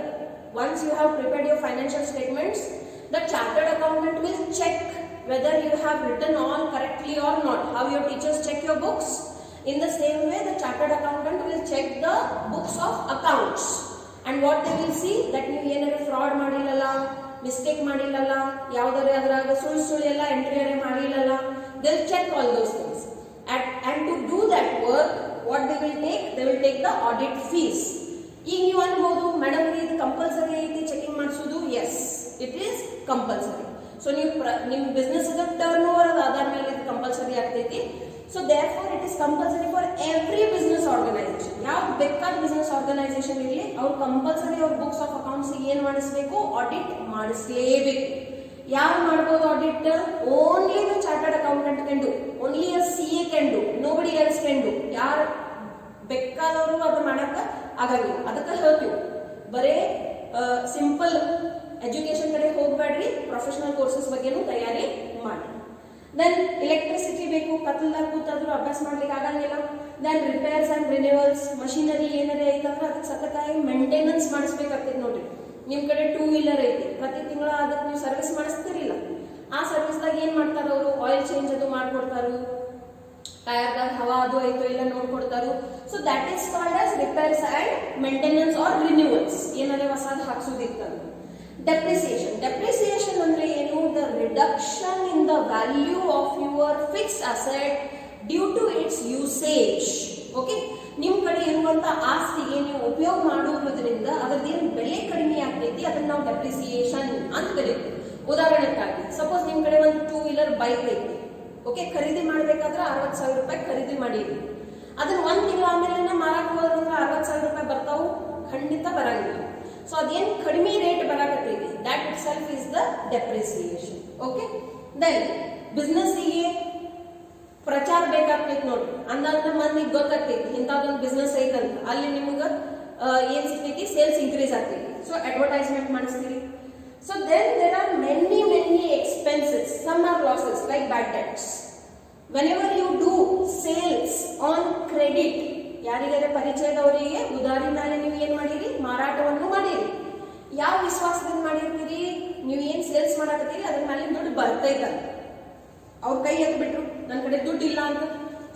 once you have prepared your financial statements, the chartered accountant will check whether you have written all correctly or not. How your teachers check your books? In the same way, the chartered accountant will check the books of accounts. And what they will see, that ನೀವು ಏನಾರ fraud ಮಾಡಿಲ್ಲಲ್ಲ, mistake ಮಾಡಿಲ್ಲಲ್ಲ, ಯಾವುದಾರೆ ಅದ್ರಾಗ ಸುಳ್ಳು ಎಲ್ಲ entry ಮಾಡಿಲ್ಲಲ್ಲ, they will check all those things. And to do that work, what they will take the audit fees. ಈಗ ನೀವು ಅನ್ಬೋದು, madam ಇದು compulsory ಐತಿ ಚೆಕಿಂಗ್ ಮಾಡಿಸೋದು. Yes, it is compulsory. So ನಿಮ್ಮ ಬಿಸ್ನೆಸ್ ಟರ್ನ್ ಓವರ್ ಅದ ಆಧಾರ ಮೇಲೆ ಇದು ಕಂಪಲ್ಸರಿ ಆಗ್ತೈತಿ. So therefore it is compulsory for every business organisation. ಯಾವ ಬೇಕಾದ ಬಿಸ್ನೆಸ್ ಆರ್ಗನೈಸೇಷನ್ ಇರಲಿ, ಅವ್ರು ಕಂಪಲ್ಸರಿ ಅವ್ರ ಬುಕ್ಸ್ ಆಫ್ ಅಕೌಂಟ್ಸ್ ಏನ್ ಮಾಡಿಸ್ಬೇಕು, ಆಡಿಟ್ ಮಾಡಿಸ್ಲೇಬೇಕು. ಯಾರು ಮಾಡ್ಬೋದು audit? Only the chartered accountant can do, only a CA can do, nobody else can do. ಯಾರು ಬೇಕಾದವರು ಅದು ಮಾಡಕ್ಕ ಆಗಂಗಿಲ್ಲ. ಅದಕ್ಕೆ ಹೇಳ್ತೀವಿ, ಬರೇ ಸಿಂಪಲ್ ಎಜುಕೇಶನ್ ಕಡೆ ಹೋಗ್ಬೇಡ್ರಿ, ಪ್ರೊಫೆಷನಲ್ ಕೋರ್ಸಸ್ ಬಗ್ಗೆನೂ ತಯಾರಿ ಮಾಡಿ. ದೆನ್ ಎಲೆಕ್ಟ್ರಿಸಿಟಿ ಬೇಕು, ಕತ್ಲದಾಗ ಕೂತಾದ್ರೂ ಅಭ್ಯಾಸ ಮಾಡ್ಲಿಕ್ಕೆ ಆಗಂಗಿಲ್ಲ. ದೆನ್ ರಿಪೇರ್ಸ್ ಅಂಡ್ ರಿನ್ಯೂವಲ್ಸ್, ಮಷಿನರಿ ಏನಾರೇ ಐತಂದ್ರೆ ಅದಕ್ಕೆ ಸಖತ್ತಾಗಿ ಮೇಂಟೆನೆನ್ಸ್ ಮಾಡಿಸ್ಬೇಕಾಗ್ತೈತಿ. ನೋಡ್ರಿ, ನಿಮ್ ಕಡೆ 2 ವೀಲರ್ ಐತಿ, ಪ್ರತಿ ತಿಂಗಳ ಅದಕ್ಕೆ ನೀವು ಸರ್ವಿಸ್ ಮಾಡಿಸ್ತಿರಿಲ್ಲ. ಆ ಸರ್ವಿಸ್ದಾಗ ಏನ್ ಮಾಡ್ತಾರ ಅವರು, ಆಯಿಲ್ ಚೇಂಜ್ ಅದು ಮಾಡ್ಕೊಡ್ತಾರು, ಟೈರ್ದಾಗ ಹವಾ ಅದು ಐತೋ ಇಲ್ಲ ನೋಡ್ಕೊಡ್ತಾರು. So that is called as repairs and maintenance or renewals, ಏನಾರೇ ಹೊಸದು ಹಾಕ್ಸೋದಿತ್ತಂದ್ರೆ. ಡೆಪ್ರಿಸಿಯೇಷನ್ ಅಂದ್ರೆ ಏನು? The reduction in the value of your fixed asset due to its usage. Okay, ನಿಮ್ ಕಡೆ ಇರುವಂತ ಆಸ್ತಿಗೆ ನೀವು ಉಪಯೋಗ ಮಾಡುವುದರಿಂದ ಅದರದ್ದೇನು ಬೆಲೆ ಕಡಿಮೆ ಆಗ್ತೈತಿ, ಅದನ್ನ ನಾವು ಡೆಪ್ರಿಸಿಯೇಷನ್ ಅಂತ ಕರಿತೀವಿ. ಉದಾಹರಣೆಗಾಗಿ ಸಪೋಸ್ ನಿಮ್ ಕಡೆ ಒಂದು 2 ವೀಲರ್ ಬೈಕ್ ಐತಿ. ಓಕೆ, ಖರೀದಿ ಮಾಡ್ಬೇಕಾದ್ರೆ 60,000 ರೂಪಾಯಿ ಖರೀದಿ ಮಾಡಿರಿ. ಅದನ್ನ 1 ತಿಂಗಳ ಆಮೇಲೆ ಮಾರಾಕ್ ಹೋದ್ರಂದ್ರೆ 60,000 ರೂಪಾಯಿ ಬರ್ತಾವು? ಖಂಡಿತ ಬರಂಗಿಲ್ಲ. ಸೊ ಅದೇನ್ ಕಡಿಮೆ ರೇಟ್ ಬರಾಕತ್ತೈತಿ, that itself is the depreciation. Okay, then ಬಿಸ್ನೆಸ್ಸಿಗೆ ಪ್ರಚಾರ ಬೇಕಾಗ್ತೈತಿ ನೋಡ್ರಿ. ಅಂದಂತ ಮಂದಿಗೆ ಗೊತ್ತಾಗ್ತೈತಿ ಇಂಥದ್ದೊಂದು ಬಿಸ್ನೆಸ್ ಐತಂತ. ಅಲ್ಲಿ ನಿಮ್ಗೆ ಏನ್ ಸಿಗ್ತೈತಿ? ಸೇಲ್ಸ್ ಇನ್ಕ್ರೀಸ್ ಆಗ್ತೈತಿ. ಸೊ ಅಡ್ವರ್ಟೈಸ್ಮೆಂಟ್ ಮಾಡಿಸ್ತೀರಿ. So then there are many expenses. Some are losses like bad debts. Whenever you do sales on credit, ಯಾರಿಗಾರ ಪರಿಚಯದವರಿಗೆ ಉದಾರಿ ಮೇಲೆ ನೀವು ಏನ್ ಮಾಡಿರಿ? ಮಾರಾಟವನ್ನು ಮಾಡಿರಿ. ಯಾವ ವಿಶ್ವಾಸದಿಂದ ಮಾಡಿರ್ತೀರಿ? ನೀವು ಏನ್ ಸೇಲ್ಸ್ ಮಾಡಕತ್ತೀರಿ ಅದ್ರ ಮೇಲೆ ದುಡ್ಡು ಬರ್ತೈತಂತ. ಅವ್ರ ಕೈ ಎತ್ಬಿಟ್ರು ನನ್ನ ಕಡೆ ದುಡ್ಡು ಇಲ್ಲ ಅಂತ.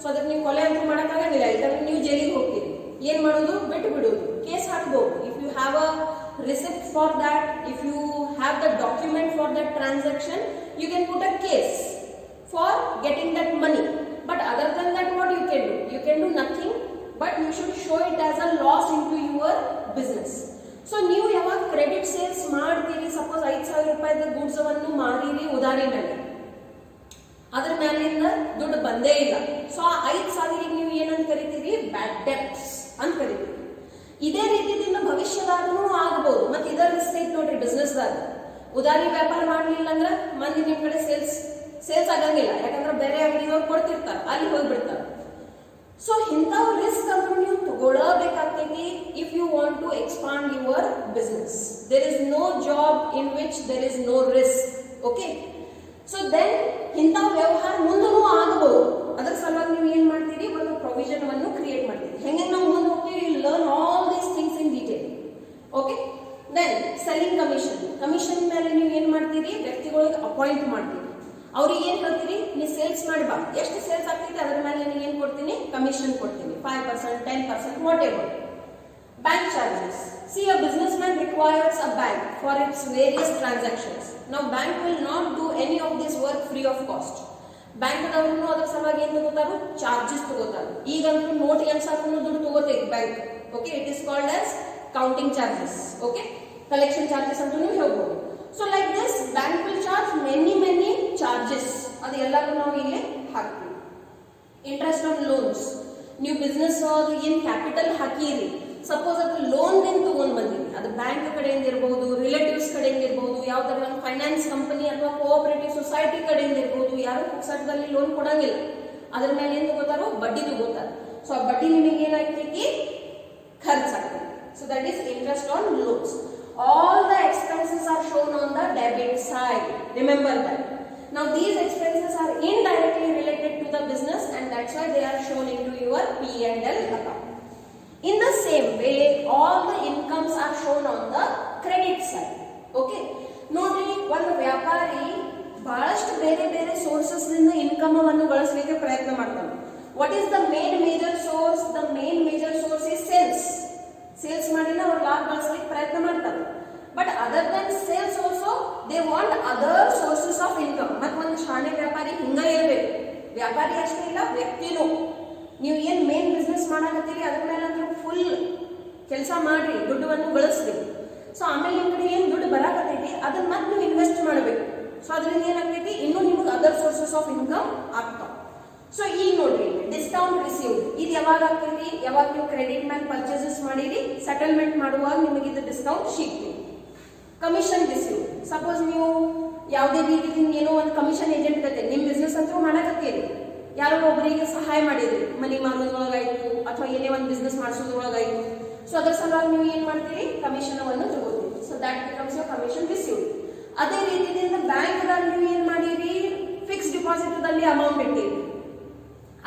ಸೊ ಅದಕ್ಕೆ ನೀವು ಕೊಲೆ ಅಂತೂ ಮಾಡಕ್ಕಾಗಂಗಿಲ್ಲ, ಯಾಕಂದ್ರೆ ನೀವು ಜೈಲಿಗೆ ಹೋಗ್ತೀರಿ. ಏನ್ ಮಾಡೋದು? ಬಿಟ್ಟು ಬಿಡೋದು, ಕೇಸ್ ಹಾಕ್ಬೋದು. If you have a receipt for that, if you have the document for that transaction, you can put a case for getting that money. But other than that what you can do? You can do nothing, but you should show it as a loss in to your business. So ನೀವು ಯಾವಾಗ credit sales ಮಾಡ್ತೀರಿ, suppose 5,000 ರೂಪಾಯಿದ goods ಅನ್ನು ಮಾರಿರಿ ಉದಾರಿ ಮೇಲೆ, ಅದ್ರ ಮೇಲಿಂದ ದುಡ್ಡು ಬಂದೇ ಇಲ್ಲ. ಸೊ ಆ 5,000 ನೀವು ಏನಂತ ಕರಿತೀರಿ? ಬ್ಯಾಡ್ ಡೆಟ್ಸ್ ಅಂತ ಕರಿತೀರಿ. ಇದೇ ರೀತಿಯಿಂದ ಭವಿಷ್ಯದಾಗೂ ಆಗಬಹುದು. ಮತ್ತೆ ಇದರ ರಿಸ್ಕ್ ಐತಿ ನೋಡ್ರಿ ಬಿಸ್ನೆಸ್ದಾಗ. ಉದಾರಿ ವ್ಯಾಪಾರ ಮಾಡ್ಲಿಲ್ಲ ಅಂದ್ರೆ ಮಂದಿ ನಿಮ್ ಕಡೆ ಸೇಲ್ಸ್ ಆಗಂಗಿಲ್ಲ, ಯಾಕಂದ್ರೆ ಬೇರೆ ಅಂಗಡಿಯವ್ರು ಕೊಡ್ತಿರ್ತಾರೆ, ಅಲ್ಲಿ ಹೋಗ್ಬಿಡ್ತಾರೆ. ಸೊ ಇಂಥವ್ ರಿಸ್ಕ್ ಅನ್ನು ನೀವು ತಗೊಳ್ಳಬೇಕಾಗ್ತೈತಿ if you want to expand your business. There is no job in which there is no risk. Okay, so then ಇಂಥವ್ ವ್ಯವಹಾರ ಮುಂದೂ ಆಗಬಹುದು. ಅದರ ಸಲುವಾಗಿ ನೀವು ಏನ್ ಮಾಡ್ತೀರಿ? ಒಂದು ಪ್ರೊವಿಷನ್ ಅನ್ನು ಕ್ರಿಯೇಟ್ ಮಾಡ್ತೀರಿ. ಹೆಂಗೆ ನಾವು ಮುಂದೆ ಹೋಗ್ತೀವಿ? You learn all these things in detail. Okay, then selling commission ಮೇಲೆ ನೀವು ಏನ್ ಮಾಡ್ತೀರಿ? ವ್ಯಕ್ತಿಗಳಿಗೆ ಅಪಾಯಿಂಟ್ ಮಾಡ್ತೀರಿ. ಅವ್ರಿಗೆ ಏನ್ ಹೇಳ್ತೀರಿ? ನೀವು ಸೇಲ್ಸ್ ಮಾಡಿ ಬಾ, ಎಷ್ಟು ಸೇಲ್ಸ್ ಆಗ್ತೈತಿ ಅದ್ರ ಮೇಲೆ ನೀವು ಏನ್ ಕೊಡ್ತೀನಿ? ಕಮಿಷನ್ ಕೊಡ್ತೀನಿ. 5%, 10%, what ever. Bank charges. See, a businessman requires a bank for its various transactions. Now, bank will not do any of this work free of cost. Bank ದವರು ಅದರ ಸಲುವಾಗಿ ಏನ್ ತಗೋತಾರು? ಚಾರ್ಜಸ್ ತಗೋತಾರು. ಈಗಂತೂ ನೋಟ್ ಎನ್ಸಾಕು ದುಡ್ಡು ತಗೋತೈತಿ bank. Okay, it is called as counting charges. Okay, collection charges ಅಂತ ನೀವು ಹೇಳ್ಬೋದು. So like this bank will charge many charges. ಅದು ಎಲ್ಲರೂ ನಾವು ಇಲ್ಲಿ ಹಾಕ್ತೀವಿ. Interest on loans. ನೀವು ಬಿಸ್ನೆಸ್ ಅದು ಏನ್ ಕ್ಯಾಪಿಟಲ್ ಹಾಕಿರಿ, ಸಪೋಸ್ ಅದು ಲೋನ್ ತಗೊಂಡ್ ಬಂದಿರಿ, ಅದು ಬ್ಯಾಂಕ್ ಕಡೆಯಿಂದ ಇರಬಹುದು, ರಿಲೇಟಿವ್ಸ್ ಕಡೆಯಿಂದ ಇರಬಹುದು, ಯಾವ್ದಾರ ಒಂದು ಫೈನಾನ್ಸ್ ಕಂಪನಿ ಅಥವಾ ಕೋಆಪರೇಟಿವ್ ಸೊಸೈಟಿ ಕಡೆಯಿಂದ ಇರಬಹುದು. ಯಾರು ಪುಕ್ಸಟದಲ್ಲಿ ಲೋನ್ ಕೊಡಂಗಿಲ್ಲ, ಅದ್ರ ಮೇಲೆ ಏನ್ ತಗೋತಾರೋ? ಬಡ್ಡಿ ತಗೋತಾರ. ಸೊ ಆ ಬಡ್ಡಿ ನಿಮಗೆ ಏನಾಗ್ತೈತಿ? ಖರ್ಚಾಗ್ತದೆ. So that is interest on loans. All the expenses are shown on the debit side. Remember that. Now these expenses are indirectly related to the business, and that's why they are shown into your P&L account. In the same way, all the incomes are shown on the credit side. Okay. ನೋಡ್ರಿ, ಒಂದು ವ್ಯಾಪಾರಿ ಬಹಳಷ್ಟು ಬೇರೆ sources ನಿಂದ income ಅನ್ನು ಗಳಿಸಲಿಕ್ಕೆ ಪ್ರಯತ್ನ ಮಾಡ್ತಾನೆ. What is the major source? The major source is sales ಮಾಡಿನ ಅವ್ರು ಲಾಭ ಗಳಿಸಲಿಕ್ಕೆ ಪ್ರಯತ್ನ ಮಾಡ್ತಾರೆ. But other than sales also they want other sources of income. ಮತ್ತೆ ಒಂದು ಶಾಣೆ ವ್ಯಾಪಾರಿ ಹಿಂಗ ಇರಬೇಕು. ವ್ಯಾಪಾರಿ ಅಷ್ಟೇ ಇಲ್ಲ, ವ್ಯಕ್ತಿನೂ. ನೀವು ಏನ್ ಮೇನ್ ಬಿಸ್ನೆಸ್ ಮಾಡಕತ್ತೀರಿ ಅದ್ರ ಮೇಲೆ ಅಂದ್ರೆ ಫುಲ್ ಕೆಲಸ ಮಾಡ್ರಿ, ದುಡ್ಡನ್ನು ಗಳಿಸ್ರಿ. ಸೊ ಆಮೇಲೆ ನಿಮ್ ಕಡೆ ಏನ್ ದುಡ್ಡು ಬರಾಕತ್ತೈತಿ ಅದನ್ನ ಮತ್ತೆ ನೀವು ಇನ್ವೆಸ್ಟ್ ಮಾಡಬೇಕು. ಸೊ ಅದರಿಂದ ಏನಾಗ್ತೈತಿ? ಇನ್ನೂ ನಿಮ್ಗೆ ಅದರ್ ಸೋರ್ಸಸ್ ಆಫ್ ಇನ್ಕಮ್ ಆಗ್ತಾವ. ಸೊ ಈಗ ನೋಡ್ರಿ, ಡಿಸ್ಕೌಂಟ್ ರಿಸೀವ್ ಇದು ಯಾವಾಗ ಆಗ್ತೈತಿ? ಯಾವಾಗ ನೀವು ಕ್ರೆಡಿಟ್ ಮೇಲೆ ಪರ್ಚೇಸಸ್ ಮಾಡಿರಿ, ಸೆಟಲ್ಮೆಂಟ್ ಮಾಡುವಾಗ ನಿಮಗೆ ಇದು ಡಿಸ್ಕೌಂಟ್ ಸಿಗ್ತೈತಿ. Commission receive. ಸಪೋಸ್ ನೀವು ಯಾವುದೇ ರೀತಿಯಿಂದ ಏನೋ ಒಂದು ಕಮಿಷನ್ ಏಜೆಂಟ್ ಕತೆ ನಿಮ್ ಬಿಸ್ನೆಸ್ ಅಂತೂ ಮಾಡಕತ್ತೀರಿ, ಯಾರೋ ಒಬ್ಬರಿಗೆ ಸಹಾಯ ಮಾಡಿದ್ರಿ, ಮನಿ ಮಾರೋದ್ರೊಳಗಾಯ್ತು ಅಥವಾ ಏನೇ ಒಂದು ಬಿಸ್ನೆಸ್ ಮಾಡಿಸೋದ್ರೊಳಗಾಯ್ತು. ಸೊ ಅದರ ಸಲುವಾಗಿ ನೀವು ಏನ್ ಮಾಡ್ತೀರಿ? ಕಮಿಷನ್ ಅನ್ನು ತಗೋತೀರಿ. So that becomes your commission receive. ಅದೇ ರೀತಿಯಿಂದ ಬ್ಯಾಂಕ್ ದಾಗ ನೀವು ಏನ್ ಮಾಡಿರಿ? ಫಿಕ್ಸ್ ಡಿಪಾಸಿಟ್ ದಲ್ಲಿ ಅಮೌಂಟ್ ಇಟ್ಟಿರಿ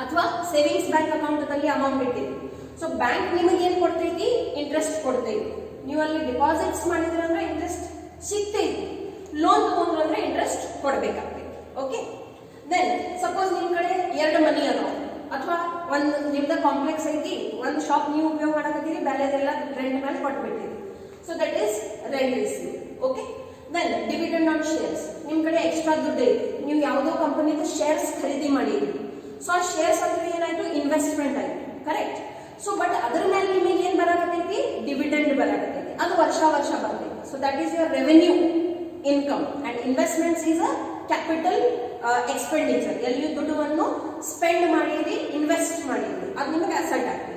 ಅಥವಾ ಸೇವಿಂಗ್ಸ್ ಬ್ಯಾಂಕ್ ಅಕೌಂಟ್ ದಲ್ಲಿ ಅಮೌಂಟ್ ಇಟ್ಟಿರಿ. ಸೊ ಬ್ಯಾಂಕ್ ನಿಮಗೆ ಏನ್ ಕೊಡ್ತೈತಿ? ಇಂಟ್ರೆಸ್ಟ್ ಕೊಡ್ತೈತಿ. ನೀವು ಅಲ್ಲಿ ಡಿಪಾಸಿಟ್ಸ್ ಮಾಡಿದ್ರಂದ್ರೆ ಇಂಟ್ರೆಸ್ಟ್ ಸಿಗ್ತೈತಿ, ಲೋನ್ ತಗೊಂಡ್ರಂದ್ರೆ ಇಂಟ್ರೆಸ್ಟ್ ಕೊಡ್ಬೇಕಾಗ್ತೈತಿ. ಓಕೆ, ದೆನ್ ಸಪೋಸ್ ನಿಮ್ ಕಡೆ 2 ಮನಿ ಅದಾವ ಅಥವಾ ಒಂದು ನಿಮ್ದ ಕಾಂಪ್ಲೆಕ್ಸ್ ಐತಿ, ಒಂದು ಶಾಪ್ ನೀವು ಉಪಯೋಗ ಮಾಡಕತ್ತೀರಿ, ಬೇರೆದೆಲ್ಲ ರೆಂಟ್ ಮೇಲೆ ಕೊಟ್ಬಿಟ್ಟಿರಿ. So that is rent receive. Okay, then dividend on shares, ನಿಮ್ಮ ಕಡೆ ಎಕ್ಸ್ಟ್ರಾ ದುಡ್ಡು ಐತಿ, ನೀವು ಯಾವುದೋ ಕಂಪನಿದು ಶೇರ್ಸ್ ಖರೀದಿ ಮಾಡಿರಿ, ಸೊ ಆ ಶೇರ್ಸ್ ಅಂದ್ರೆ ಏನಾಯ್ತು, ಇನ್ವೆಸ್ಟ್ಮೆಂಟ್ ಆಯ್ತು, ಕರೆಕ್ಟ್. ಸೊ ಬಟ್ ಅದ್ರ ಮೇಲೆ ನಿಮಗೆ ಏನ್ ಬರಾಕತೈತಿ, ಡಿವಿಡೆಂಡ್ ಬರಾಕತೈತಿ, ಅದು ವರ್ಷ ವರ್ಷ ಬರ್ತೈತಿ. So that is your revenue income and investments is a capital expenditure. ಎಲ್ಲಿ ದುಡ್ಡನ್ನು ಸ್ಪೆಂಡ್ ಮಾಡಿರಿ, ಇನ್ವೆಸ್ಟ್ ಮಾಡಿರಿ, ಅದು ನಿಮಗೆ ಅಸೆಟ್ ಆಗ್ತದೆ.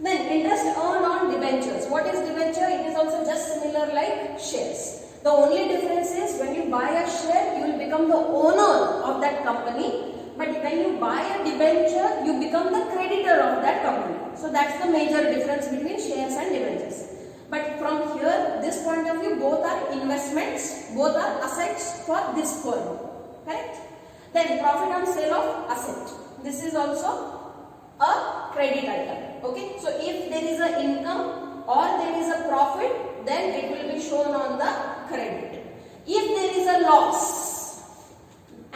Then interest earned on debentures. What is debenture? It is also just similar like shares. The only difference is when you buy a share, you will become the owner of that company. But when you buy a debenture, you become the creditor of that company. So that's the major difference between shares and debentures. But from here, this point of view, both are investments, both are assets for this firm. Correct? Then profit on sale of asset. This is also a credit item. Okay, so if there is a income or there is a profit, then it will be shown on the credit. If there is a loss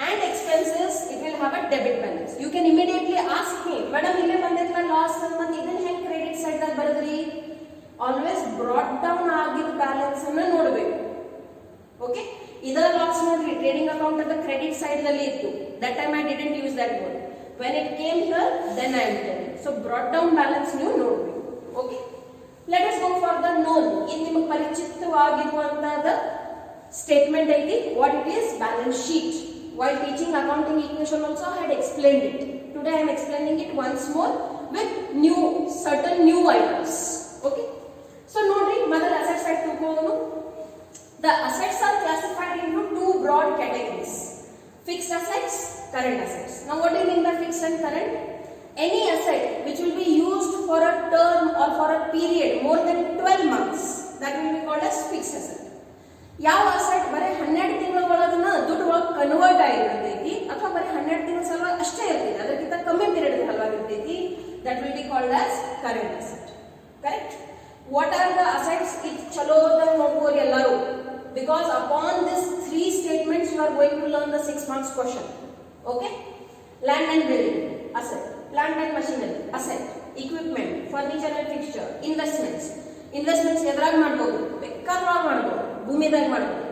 and expenses, it will have a debit balance. You can immediately ask him, madam ille banditla loss and idan hen credit side ದಾಗ ಬರದ್ರಿ? Always brought down ಆಗಿದ balance ಅನ್ನು ನೋಡಬೇಕು. Okay, ಇದರ loss ನೋಡ್ರಿ, trading account ಅದ credit side ನಲ್ಲಿ ಇತ್ತು. That time I didn't use that word. When it came here, then I am telling. So brought down balance ನೀವು ನೋಡಬೇಕು. Okay, let us go for the known. ಇದು ನಿಮಗೆ ಪರಿಚಿತವಾಗಿರುವಂತದ statement ಐತಿ. What it is? Balance sheet. While teaching accounting equation also I had explained it. Today I am explaining it once more with certain new items. Okay, so ನೋಡ್ರಿ, ಮೊದಲ assets side ತಗೊಂಡು the assets are classified into two broad categories: fixed assets, current assets. Now what do you mean by fixed and current? Any asset which will be used for a term or for a period more than 12 months, that will be called as fixed asset. ಯಾವ asset ಬರೀ 12 ತಿಂಗಳ ಒಳಗನ ದುಡ್ಡು ಒಳಗೆ convert ಆಗಿರ್ತೈತಿ ಅಥವಾ ಬರೀ 12 ತಿಂಗಳ ಸಲುವಾಗಿ ಅಷ್ಟೇ ಇರ್ತೈತಿ, ಅದಕ್ಕಿಂತ ಕಮ್ಮಿ ಪೀರಿಯಡ್ ಸಲುವಾಗಿ ಇರ್ತೈತಿ, that will be called as current asset. Correct? What are the assets? ಇದು ಚಲೋದಾಗ ನೋಡ್ಕೋರಿ ಎಲ್ಲರೂ, because upon this three statements you are going to learn the 6 marks question. Okay, land and building asset, plant and machinery asset, equipment, furniture and fixture, investments ಎದ್ರಾಗ ಮಾಡಬಹುದು, ಬೇಕಾದ್ರಾಗ ಮಾಡಬಹುದು, ಭೂಮಿದಾಗ ಮಾಡಬಹುದು.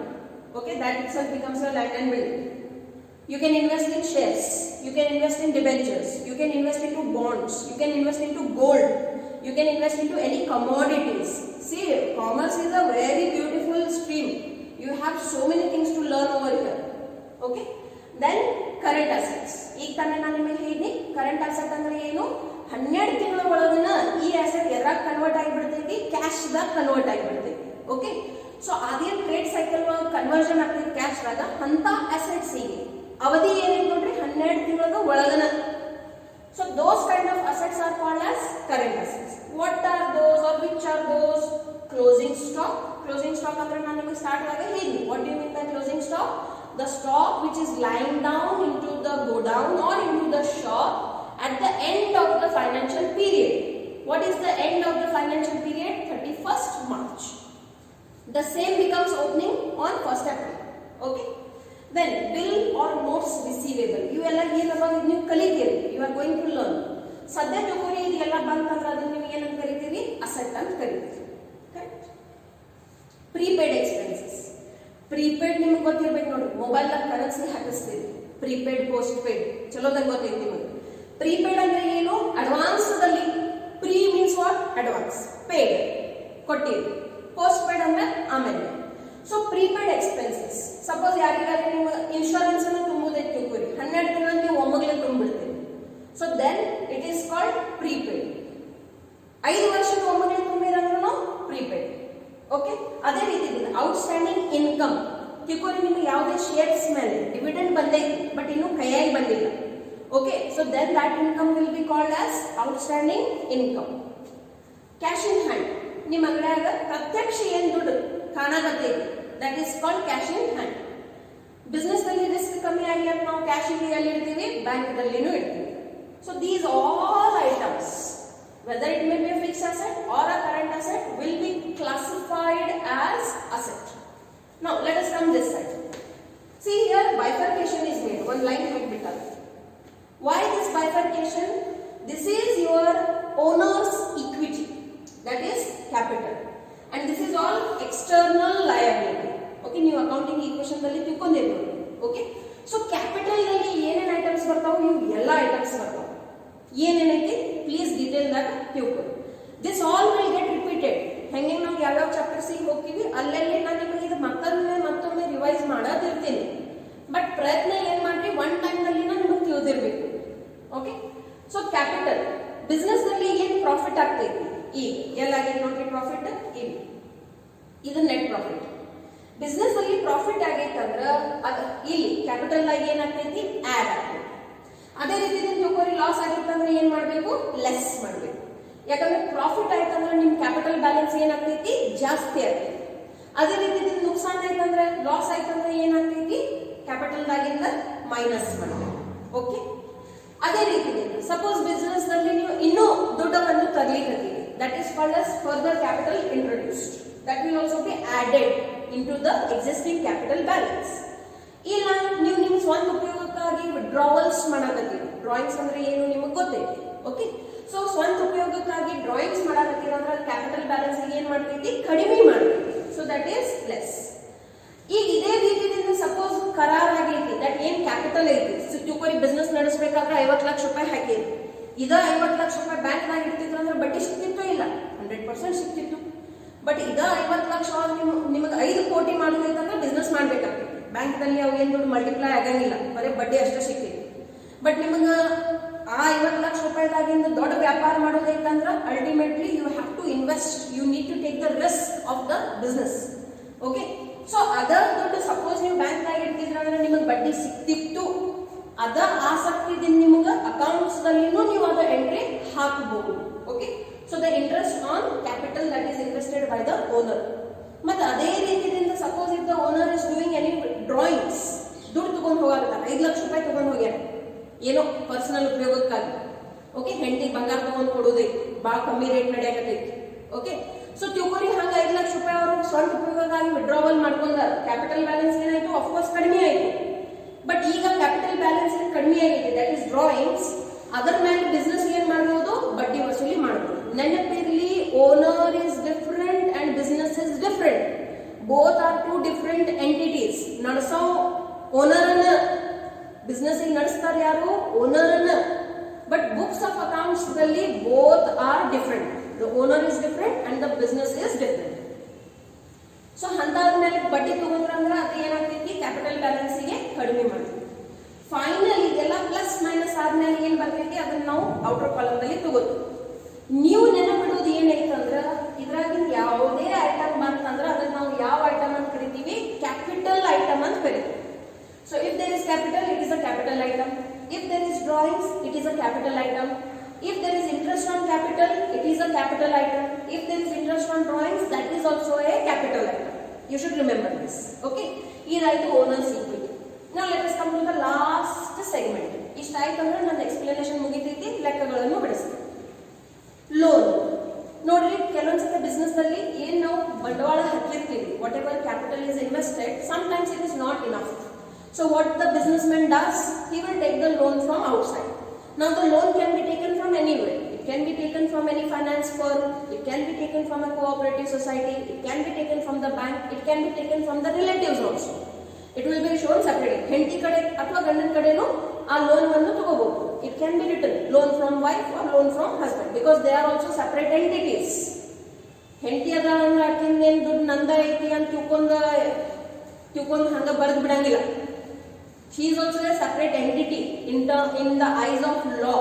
Okay, that itself becomes your land and building. You can invest in shares, you can invest in debentures, you can invest into bonds, you can invest into gold, you can invest into any commodities. See, commerce is a very beautiful stream. You have so many things to learn over here. Okay, then current assets. ಈಗ ತಾನೇ ನಾನು ನಿಮಗೆ ಹೇಳಿದ್ನಿ, current asset ಅಂದ್ರೆ ಏನು, 12 ತಿಂಗಳ ಒಳಗನ ಈ asset ಎದ್ರಾಗ ಕನ್ವರ್ಟ್ ಆಗಿಬಿಡ್ತೈತಿ, ಕ್ಯಾಶ್ ದಾಗ ಕನ್ವರ್ಟ್ ಆಗಿಬಿಡ್ತೈತಿ. ಓಕೆ, ಸೊ ಅದೇ ಟ್ರೇಡ್ ಸೈಕಲ್ ಒಳಗೆ ಕನ್ವರ್ಷನ್ ಆಗ್ತೈತಿ ಕ್ಯಾಶ್ ದಾಗ, ಅಂತ ಅಸೆಟ್ಸ್ ಗೆ ಅವಧಿ ಏನೈತೆ ನೋಡ್ರಿ, 12 ತಿಂಗಳ ಒಳಗನ. So those kind of assets are called as current assets. What are those or which are those? Closing stock. Closing stock ಅಂದ್ರೆ ನಾನು ನಿಮಗೆ ಸ್ಟಾರ್ಟ್ ಆಗ ಹೇಳಿದ್ನಿ. What do you mean by closing stock? The stock which is lying down into the godown or into the shop at the end of the financial period. What is the end of the financial period? 31st March. The same becomes opening on 1st April. Okay, then bill or notes receivable. You ಎಲ್ಲ ಏನಪ್ಪ ನೀವು ಕಲಿತೀರಿ, you are going to learn. ಸದ್ಯ ತಗೋರಿ ಇದೆಲ್ಲ ಬಂತಂದ್ರೆ ಅದನ್ನ ನೀವು ಏನಂತ ಕರಿತೀವಿ, ಅಸೆಟ್ ಅಂತ ಕರಿತೀವಿ. ಕರೆಕ್ಟ್? Prepaid expenses. ಪ್ರೀಪೇಡ್ ನಿಮ್ಗೆ ಗೊತ್ತಿರ್ಬೇಕು ನೋಡಿ, ಮೊಬೈಲ್ ದಾಗ ಕರೆನ್ಸಿ ಹಾಕಿಸ್ತೀವಿ, ಪ್ರೀಪೇಡ್ ಪೋಸ್ಟ್ ಪೇಡ್ ಚಲೋದಾಗ ಗೊತ್ತೈತಿ ನಿಮಗೆ. ಪ್ರೀಪೇಡ್ ಅಂದ್ರೆ ಏನು, ಅಡ್ವಾನ್ಸ್ ದಲ್ಲಿ. Pre means what, advance, paid ಕೊಟ್ಟಿರಿ, ಪೋಸ್ಟ್ ಪೇಡ್ ಅಂದ್ರೆ ಆಮೇಲೆ. ಸೊ ಪ್ರೀಪೇಡ್ ಎಕ್ಸ್ಪೆನ್ಸಸ್, ಸಪೋಸ್ ಯಾರಿಗಾದ್ರೆ ನೀವು ಇನ್ಶೂರೆನ್ಸ್ ಅನ್ನು ತುಂಬುದೈತೆ ತಿಳ್ಕೊರಿ, 12 ತಿಂಗಳ ನೀವು ಒಮ್ಮಗಲೇ ತುಂಬಿಡ್ತೀರಿ. So then it is called prepaid. 5 ವರ್ಷದ ಒಮ್ಮಗಲೇ ತುಂಬಿರಂದ್ರೂ ಪ್ರೀಪೇಡ್. ಓಕೆ, ಅದೇ ರೀತಿ ಔಟ್ಸ್ಟ್ಯಾಂಡಿಂಗ್ ಇನ್ಕಮ್ ತಿಳ್ಕೊರಿ, ನಿಮಗೆ ಯಾವುದೇ ಶೇರ್ಸ್ ಮೇಲೆ ಡಿವಿಡೆಂಡ್ ಬಂದೈತಿ ಬಟ್ ಇನ್ನೂ ಕೈಯಾಗಿ ಬಂದಿಲ್ಲ. Okay, so then that income will be called as outstanding income. Cash in hand, ನಿಮ್ಮ ಅಂಗಡಿಯಾಗ ಪ್ರತ್ಯಕ್ಷ ಏನ್ ದುಡ್ಡು ಕಾಣಾಗತ್ತೈತಿ, that is called cash in hand. Business ನಲ್ಲಿ ರಿಸ್ಕ್ ಕಮ್ಮಿ ಆಗಲಿ ಅಂತ ನಾವು ಕ್ಯಾಶ್ ಎಲ್ಲಿ ಇಡ್ತೀವಿ, ಬ್ಯಾಂಕ್ ದಲ್ಲಿನೂ ಇಡ್ತೀವಿ. So these all items, whether it may be a fixed asset or a current asset, will be classified as asset. Now let us come this side. See here bifurcation is made, one line hagbittal. Why this bifurcation? This is your owner's equity, that is capital, and this is all external liability. Okay, ಏನೇನೈತಿ please ಡೀಟೇಲ್ದಾಗ ತಿಳ್ಕೊಳ್ಳಿ. This all will get repeated. ಹೆಂಗೆ ನಾವು ಯಾವ್ಯಾವ ಚಾಪ್ಟರ್ಸಿಗೆ ಹೋಗ್ತೀವಿ ಅಲ್ಲಲ್ಲಿ ನಾನು ನಿಮಗೆ ಇದು ಮತ್ತೊಮ್ಮೆ ರಿವೈಸ್ ಮಾಡೋದಿರ್ತೀನಿ. ಬಟ್ ಪ್ರಯತ್ನ ಏನ್ ಮಾಡ್ರಿ, ಒನ್ ಟೈಮ್ ನಲ್ಲಿ ನಿಮಗೆ ತಿಳಿದಿರ್ಬೇಕು. ಓಕೆ, ಸೊ ಕ್ಯಾಪಿಟಲ್ ಬಿಸ್ನೆಸ್ ನಲ್ಲಿ ಏನ್ ಪ್ರಾಫಿಟ್ ಆಗ್ತೈತಿ, ಈಗ ಎಲ್ಲಾಗೈತಿ ನೋಡ್ರಿ ಪ್ರಾಫಿಟ್, ಇದು ನೆಟ್ ಪ್ರಾಫಿಟ್. ಬಿಸ್ನೆಸ್ ಅಲ್ಲಿ ಪ್ರಾಫಿಟ್ ಆಗೈತೆ ಅಂದ್ರೆ ಇಲ್ಲಿ ಕ್ಯಾಪಿಟಲ್ ಆಗಿ ಏನಾಗ್ತೈತಿ, ಆಡ್ ಆಗ್ತೈತಿ. ಅದೇ ರೀತಿ ತಿಳ್ಕೊರಿ, ಲಾಸ್ ಆಗಿತ್ತು ಅಂದ್ರೆ ಏನ್ ಮಾಡ್ಬೇಕು, ಲೆಸ್ ಮಾಡ್ಬೇಕು. ಯಾಕಂದ್ರೆ ಪ್ರಾಫಿಟ್ ಆಯ್ತಂದ್ರೆ ನಿಮ್ ಕ್ಯಾಪಿಟಲ್ ಬ್ಯಾಲೆನ್ಸ್ ಏನಾಗ್ತೈತಿ, ಜಾಸ್ತಿ ಆಗ್ತೈತಿ. ಅದೇ ರೀತಿ ನುಕ್ಸಾನ್ ಆಯ್ತಂದ್ರೆ, ಲಾಸ್ ಆಯ್ತಂದ್ರೆ ಏನಾಗ್ತೈತಿ, ಕ್ಯಾಪಿಟಲ್ ದಾಗಿಂದ ಮೈನಸ್ ಮಾಡ್ಬೇಕು. ಓಕೆ, ಅದೇ ರೀತಿ ಸಪೋಸ್ ಬಿಸ್ನೆಸ್ ನಲ್ಲಿ ನೀವು ಇನ್ನೂ ದುಡ್ಡವನ್ನು ತರಲಿಕ್ಕೆ, that is called as further capital introduced, that will also be added into the existing capital balance. ಇಲ್ಲ ನೀವು ನಿಮ್ಮ ಸ್ವಂತ ಉಪಯೋಗಕ್ಕಾಗಿ ವಿಡ್ರಾವಲ್ಸ್ ಮಾಡಕತ್ತೀರಿ. ಡ್ರಾಯಿಂಗ್ಸ್ ಅಂದ್ರೆ ಏನು ನಿಮಗೆ ಗೊತ್ತೈತಿ. ಓಕೆ, ಸೊ ಸ್ವಂತ ಉಪಯೋಗಕ್ಕಾಗಿ ಡ್ರಾಯಿಂಗ್ಸ್ ಮಾಡಕತ್ತೀರ ಅಂದ್ರೆ ಕ್ಯಾಪಿಟಲ್ ಬ್ಯಾಲೆನ್ಸ್ ಏನ್ ಮಾಡ್ತೈತಿ, ಕಡಿಮೆ ಮಾಡ್ತೈತಿ. So that is less. ಈಗ ಇದೇ ರೀತಿಯಿಂದ ಸಪೋಸ್ ಕರಾರ್ ಆಗೈತಿ, ದಟ್ ಏನ್ ಕ್ಯಾಪಿಟಲ್ ಐತಿ, ತಿಳ್ಕೊರಿ ಬಿಸ್ನೆಸ್ ನಡೆಸಬೇಕಾದ್ರೆ 50 ಲಕ್ಷ ರೂಪಾಯಿ ಹಾಕಿರಿ. ಇದ 50 ಲಕ್ಷ ರೂಪಾಯಿ ಬ್ಯಾಂಕ್ ನಾಗ ಇಡ್ತಿದ್ರು ಅಂದ್ರೆ ಬಡ್ಡಿ ಸಿಕ್ತಿತ್ತು ಇಲ್ಲ, 100% ಸಿಕ್ತಿತ್ತು. ಬಟ್ ಇದ 50 ಲಕ್ಷ ನಿಮಗೆ 5 ಕೋಟಿ ಮಾಡೋದೈತಂದ್ರೆ ಬಿಸ್ನೆಸ್ ಮಾಡ್ಬೇಕಾಗ್ತೈತಿ. ಬ್ಯಾಂಕ್ ನಲ್ಲಿ ಅವು ಏನ್ ದುಡ್ಡು ಮಲ್ಟಿಪ್ಲೈ ಆಗಂಗಿಲ್ಲ, ಬರೀ ಬಡ್ಡಿ ಅಷ್ಟೇ ಸಿಕ್ತೈತಿ. ಬಟ್ ನಿಮಗ ಆ 50 ಲಕ್ಷ ರೂಪಾಯಿದಾಗಿಂದ ದೊಡ್ಡ ವ್ಯಾಪಾರ ಮಾಡೋದೈತಂದ್ರೆ ultimately you have to invest, you need to take the risk of the business. Okay, so ಅದರ ದುಡ್ಡು ಸಪೋಸ್ ನೀವು ಬ್ಯಾಂಕ್ ನಾಗ ಇಡ್ತಿದ್ರ ಅಂದ್ರೆ ನಿಮಗೆ ಬಡ್ಡಿ ಸಿಕ್ತಿತ್ತು. ಅದ ಆಸಕ್ತಿದಿಂದ ನಿಮಗೆ ಅಕೌಂಟ್ಸ್ ದಲ್ಲಿನೂ ನೀವು ಅದ ಎಂಟ್ರಿ ಹಾಕಬಹುದು. Okay, so the interest on capital that is invested by the owner. ಮತ್ತೆ ಅದೇ ರೀತಿಯಿಂದ suppose if the owner is doing any drawings, ದುಡ್ಡು ತಗೊಂಡು ಹೋಗಾರ 5 ಲಕ್ಷ ರೂಪಾಯಿ ತಗೊಂಡು ಹೋಗ್ಯಾರ ಏನೋ ಪರ್ಸನಲ್ ಉಪಯೋಗಕ್ಕಾಗಿ. ಓಕೆ, ಹೆಂಡತಿ ಬಂಗಾರ ತಗೊಂಡು ಕೊಡೋದೈತಿ, ಭಾಳ ಕಮ್ಮಿ ರೇಟ್ ನಡೆಯಕತ್ತೈತಿ. ಓಕೆ, ಸೊ ತಿಳ್ಕೊರಿ ಹಂಗ 5 ಲಕ್ಷ ರೂಪಾಯಿ ಅವರು ಸ್ವಂತ ಉಪಯೋಗಕ್ಕಾಗಿ ವಿಡ್ರಾವಲ್ ಮಾಡ್ಕೊಂಡಾರ. ಕ್ಯಾಪಿಟಲ್ ಬ್ಯಾಲೆನ್ಸ್ ಏನಾಯ್ತು, ಅಫ್ಕೋರ್ಸ್ ಕಡಿಮೆ ಆಯ್ತು. ಬಟ್ ಈಗ ಕ್ಯಾಪಿಟಲ್ ಬ್ಯಾಲೆನ್ಸ್ ಕಡಿಮೆ ಆಗಿದೆ, ದಟ್ ಈಸ್ ಡ್ರಾಯಿಂಗ್ಸ್. ಅದರ ಮೇಲೆ ಬಿಸ್ನೆಸ್ ಏನ್ ಮಾಡಬಹುದು, ಬಡ್ಡಿ ವಸೂಲಿ ಮಾಡಬಹುದು. ನೆನಪಿರ್ಲಿ, owner is different and business is different. Both are two different entities. ನಡೆಸೋ ಓನರ್ ಅನ್ನ, ಬಿಸ್ನೆಸ್ ನಡೆಸ್ತಾರೆ ಯಾರು, ಓನರ್ ಅನ್ನ. ಬಟ್ ಬುಕ್ಸ್ ಆಫ್ ಅಕೌಂಟ್ಸ್ ದಲ್ಲಿ both are different. The owner is different and the business is different. So ಅಂತಾದ್ಮೇಲೆ ಬಡ್ಡಿ ತಗೊಂಡ್ರಂದ್ರೆ ಅದು ಏನಾಗ್ತೈತಿ, ಕ್ಯಾಪಿಟಲ್ ಬ್ಯಾಲೆನ್ಸ್ ಗೆ ಕಡಿಮೆ ಮಾಡ್ತೀವಿ. ಫೈನಲ್ ಇದೆಲ್ಲ ಪ್ಲಸ್ ಮೈನಸ್ ಆದ್ಮೇಲೆ ಏನ್ ಬರ್ತೈತಿ, ಅದನ್ನ ನಾವು ಔಟರ್ ಕಾಲಮ್ ದಲ್ಲಿ ತಗೋತೀವಿ. ನೀವು ನೆನಪಿಡೋದು ಏನೈತಂದ್ರ, ಇದ್ರಾಗಿಂದ ಯಾವುದೇ ಐಟಮ್ ಬಂತಂದ್ರೆ ಅದನ್ನ ನಾವು ಯಾವ ಐಟಮ್ ಅಂತ ಕರಿತೀವಿ, ಕ್ಯಾಪಿಟಲ್ ಐಟಮ್ ಅಂತ ಕರಿತೀವಿ. So if there is capital, it is a capital item. If there is drawings, it is a capital item. If there is interest on capital, it is a capital item. If there is interest on drawings, that is also a capital item. You should remember this. Okay? This owner's equity. Now let us come to the last segment. Ish aaytandre ನನ್ನ explanation ಮುಗಿತೈತಿ, ಲೆಕ್ಕಗಳನ್ನು ಬಿಡಿಸ್ತೀನಿ. Loan ನೋಡ್ರಿ, ಕೆಲವೊಂದ್ಸಲ business ನಲ್ಲಿ ಏನ್ ನಾವು ಬಂಡವಾಳ ಹಾಕಿರ್ತೀವಿ, what ever capital is invested, sometimes it is not enough. So what the businessman does, he will take the loan from outside. Now the loan can be taken from anywhere. It can be taken from any finance firm, it can be taken from a cooperative society, it can be taken from the bank, it can be taken from the relatives also. It will be shown separately. ಹೆಂಡತಿ ಕಡೆ ಅಥವಾ ಗಂಡನ ಕಡೆನೂ ಆ loan ಅನ್ನು ತಗೋಬಹುದು. It can be written loan from wife or loan from husband because they are also separate entities. ಹೆಂಡತಿ ಅದ ಅಂದ್ರೆ ಆಕಿಂದೇನು ದುಡ್ಡು ನಂದ ಐತಿ ಅಂತ ತಿಳ್ಕೊಂಡು ಹಂಗ ಬರೆದು ಬಿಡಂಗಿಲ್ಲ. She is also a separate entity in the eyes of law,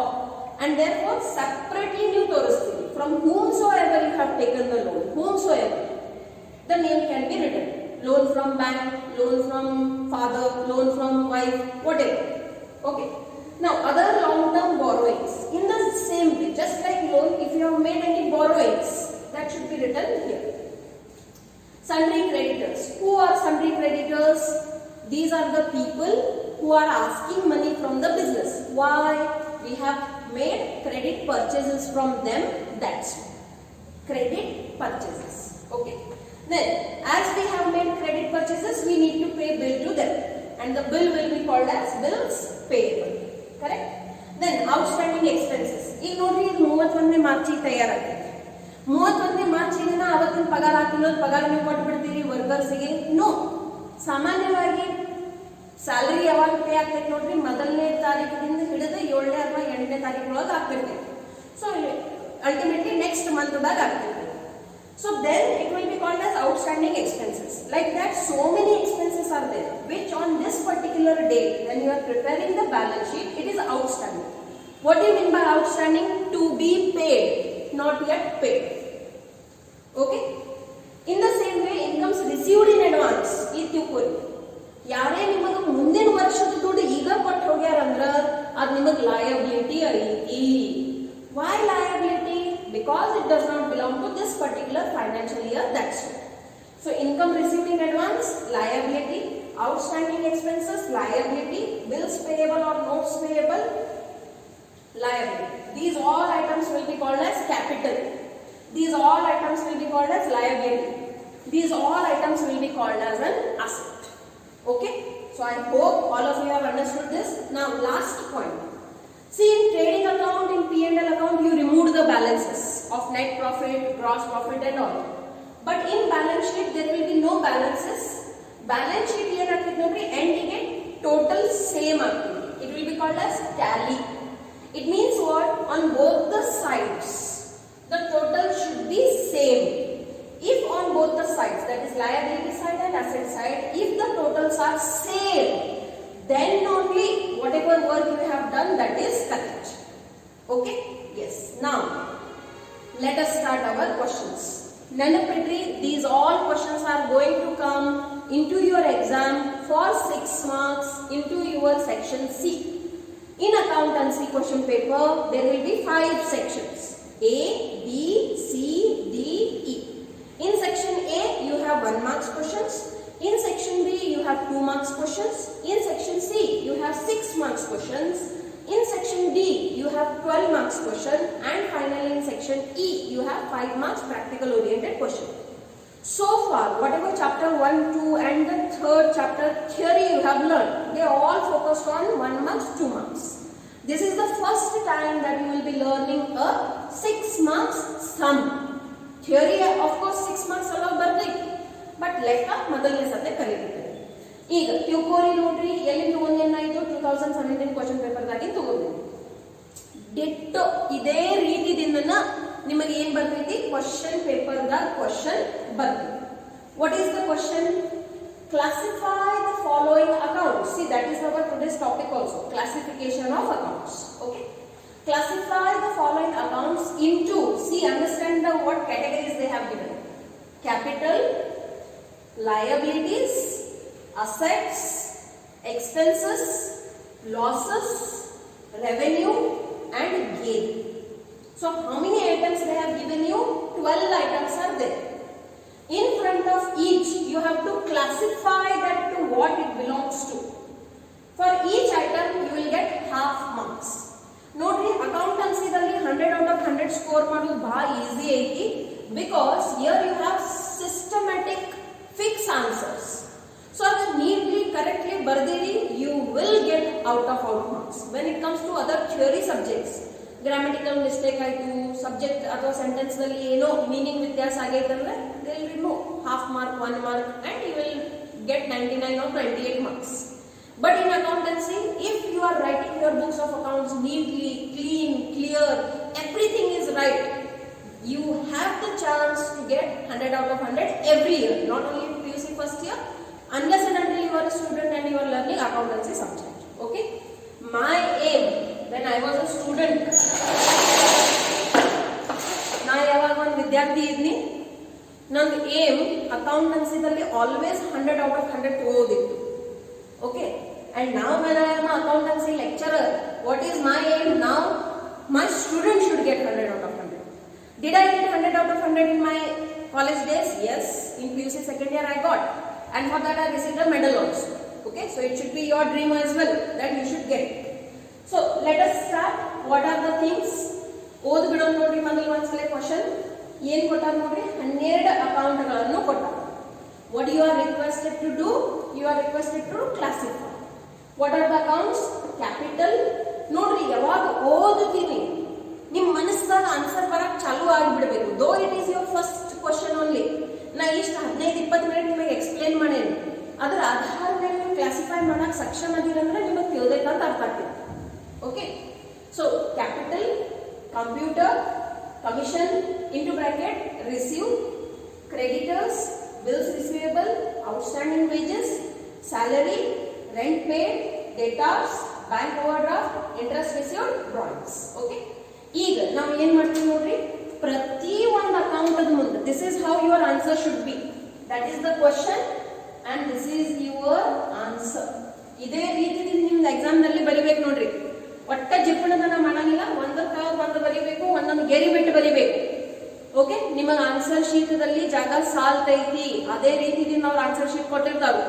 and therefore separately you ತೋರಿಸ್ತೀವಿ. From whomsoever you have taken the loan, whomsoever, the name can be written. Loan from bank, loan from father, loan from wife, whatever. Okay. Now other long-term borrowings in the same way, just like loan, if you have made any borrowings, that should be written here. Sundry creditors. Who are sundry creditors? These are the people who are asking money from the business. Why? We have made credit purchases from them. That's credit purchases. Okay. Then, as we have made credit purchases, we need to pay bill to them, and the bill will be called as bills payable. Correct? Then, outstanding expenses. ಈಗ ನೋಡ್ರಿ, ಇದು 31ನೇ ಮಾರ್ಚಿಗೆ ತಯಾರಾಗ್ತದೆ. 31ನೇ ಮಾರ್ಚಿಗೆ ಅವತ್ತಿನ ಪಗಾರ ಹಾಕಿಲ್ಲ, ಪಗಾರ ನೀವು ಕೊಟ್ಟು ಬಿಡ್ತೀರಿ ವರ್ಕರ್ಸ್ಗೆ? ನೋ. ಸಾಮಾನ್ಯವಾಗಿ ಸ್ಯಾಲರಿ ಯಾವಾಗ ಪೇ ಆಗ್ತೈತೆ ನೋಡ್ರಿ, ಮೊದಲನೇ ತಾರೀಕಿನಿಂದ ಹಿಡಿದು 7ನೇ ಅಥವಾ 8ನೇ ತಾರೀಕಿನೊಳಗೆ ಆಗ್ತಿರ್ತೈತೆ. ಸೊ ಅಲ್ಟಿಮೇಟ್ಲಿ ನೆಕ್ಸ್ಟ್ ಮಂತ್ದಾಗ ಆಗ್ತೈತೆ. So then it will be called as outstanding expenses. Like that, so many expenses are there which on this particular date when you are preparing the balance sheet, it is outstanding. What do you mean by outstanding? To be paid, not yet paid. Okay? In the same way, incomes received in advance. ಯಾರೇ ನಿಮಗೆ ಮುಂದಿನ ವರ್ಷದ ದುಡ್ಡು ಈಗ ಕೊಟ್ಟು ಹೋಗ್ಯಾರಂದ್ರ ಅದು ನಿಮಗೆ liability ಐತಿ. Why liability? Because it does not belong to this particular financial year, that's it. So income received in advance, liability. Outstanding expenses, liability. Bills payable or notes payable, liability. These all items will be called as capital. These all items will be called as liability. These all items will be called as an asset. Okay? So I hope all of you have understood this. Now last point. See, in trading account, in P&L account, you remove the balances of net profit, gross profit and all. But in balance sheet, there will be no balances. Balance sheet here at ending it, total same activity. It will be called as tally. It means what? On both the sides, the total should be same. If on both the sides, that is liability side and asset side, if the totals are same, then only whatever work you have done, that is correct. Okay? Yes. Now, let us start our questions. Nenapidri, these all questions are going to come into your exam for 6 marks into your section C. In accountancy question paper, there will be 5 sections. A, B, C, D, E. In section A, you have 1 marks questions. In section B, you have 2 marks questions. In section C, you have 6 marks questions. In section D, you have 12 marks question. And finally, in section E, you have 5 marks practical oriented question. So far, whatever chapter 1, 2 and the third chapter theory you have learned, they all focused on 1 marks, 2 marks. This is the first time that you will be learning a 6 marks sum. Theory, of course, 6 marks alone ಬರ್ಬೇಕು. But ಲೆಕ್ಕ ಮೊದಲನೇ ಸತೆ ಕಲಿಯುತ್ತೆ. ಈಗ ಟ್ಯೂಕೋರಿ ನೋಡ್ರಿ, ಎಲ್ಲಿ ತಗೊಂಡೇನಾಯ್ತು 2017 question ಪೇಪರ್ದಾಗಿ ತಗೊಂಡಿನಿ. Ditto ಇದೇ ರೀತಿದಿಂದ ನಿಮಗೆ ಏನ್ ಬರ್ತೈತಿ, ಕ್ವಶನ್ ಪೇಪರ್ದಾಗ ಕ್ವಶನ್ ಬರ್ತೈತಿ. What is the question? Classify the following accounts. C, that is our today's topic also, classification of accounts. Okay, classify the following accounts into, see, understand the what categories they have given: capital, liabilities, assets, expenses, losses, revenue and gain. So how many items they have given you? 12 items are there. In front of each you have to classify that to what it belongs to. For each item you will get half marks. ನೋಡ್ರಿ, ಅಕೌಂಟೆನ್ಸಿದಲ್ಲಿ 100 out of 100 score ಮಾಡೋದು ಬಹಳ easy ಐತಿ. Because here you have systematic fix answers. So ಅದು neatly correctly ಬರ್ದಿರಿ, you will get out of marks. When it comes to other theory subjects, grammatical mistake ಆಯಿತು, subject ಅಥವಾ ಸೆಂಟೆನ್ಸ್ನಲ್ಲಿ ಏನೋ ಮೀನಿಂಗ್ ವ್ಯತ್ಯಾಸ ಆಗೈತಂದ್ರೆ they will remove half mark, 1 mark and you will get 99 or 98 marks. But in accountancy, if you are writing your books of accounts neatly, clean, clear, everything is right, you have the chance to get 100 out of 100 every year, not only in PUC first year, unless and until you are a student and you are learning accountancy subject. Okay? My aim when I was a student, na yaವಾಗ ಒಂದು ವಿದ್ಯಾರ್ಥಿ ಇದ್ನಿ, ನನ್ನ aim ಅಕೌಂಟೆನ್ಸಿದಲ್ಲಿ always 100 out of 100 ತಗೋದಿತ್ತು. Okay, and now when I am an accountancy lecturer, what is my aim now? My students should get 100 out of 100. Did I get 100 out of 100 in my college days? Yes, in PUC second year I got, and for that I received a medal also. Okay, so it should be your dream as well that you should get. So let us start. What are the things? ಓದ್ ಬಿಡೋಣ ನೋಡ್ರಿ. ಮೊದಲು ಒಂದ್ಸಲ question ಏನ್ ಕೊಟ್ಟಾರ ನೋಡ್ರಿ, 12 ಅಕೌಂಟ್ಗಳನ್ನು ಕೊಟ್ಟಾರ. What you are requested to do? You are requested to classify. What are the accounts? Capital. ನೋಡ್ರಿ, ಯಾವಾಗ ಓದುತ್ತೀನಿ ನಿಮ್ಮ ಮನಸ್ಸಾಗ ಆನ್ಸರ್ ಬರಕ್ ಚಾಲು ಆಗಿಬಿಡಬೇಕು. Though it is your first question only. ನಾ ಇಷ್ಟು 15-20 ಮಿನಿಟ್ ನಿಮಗೆ ಎಕ್ಸ್ಪ್ಲೇನ್ ಮಾಡೇನು, ಅದರ ಆಧಾರದ ಮೇಲೆ ನೀವು ಕ್ಲಾಸಿಫೈ ಮಾಡಕ್ಕೆ ಸಕ್ಷಮ ಅದೀರಂದ್ರೆ ನಿಮಗೆ ತಿಳಿದೈತೆ ಅಂತ ಅರ್ಥ ಆಗ್ತದೆ. Okay, so capital, computer, commission into bracket receive, creditors, bills receivable, outstanding wages, salary, rent paid, debtors, bank overdraft, interest received, drawings. Okay, ಈಗ ನಾವು ಏನು ಮಾಡ್ತೀವಿ ನೋಡ್ರಿ, ಪ್ರತಿ ಒಂದು ಅಕೌಂಟ್ ಮುಂದೆ this is how your answer should be, that is the question and this is your answer. ಇದೇ ರೀತಿ ನಿಮ್ದು ಎಕ್ಸಾಮ್ ನಲ್ಲಿ ಬರಿಬೇಕು ನೋಡ್ರಿ, ಒಟ್ಟ ಜಿಪ್ಪಣದನ ಮಾಡಂಗಿಲ್ಲ, ಒಂದಕ್ಕ ಒಂದು ಬರಿಬೇಕು, ಒಂದೊಂದು ಗೆರಿ ಬಿಟ್ಟು ಬರಿಬೇಕು. ಓಕೆ, ನಿಮಗೆ ಆನ್ಸರ್ ಶೀಟ್ದಲ್ಲಿ ಜಾಗ ಸಾಲ್ತೈತಿ, ಅದೇ ರೀತಿ ಅವ್ರು ಆನ್ಸರ್ ಶೀಟ್ ಕೊಟ್ಟಿರ್ತಾವೆ.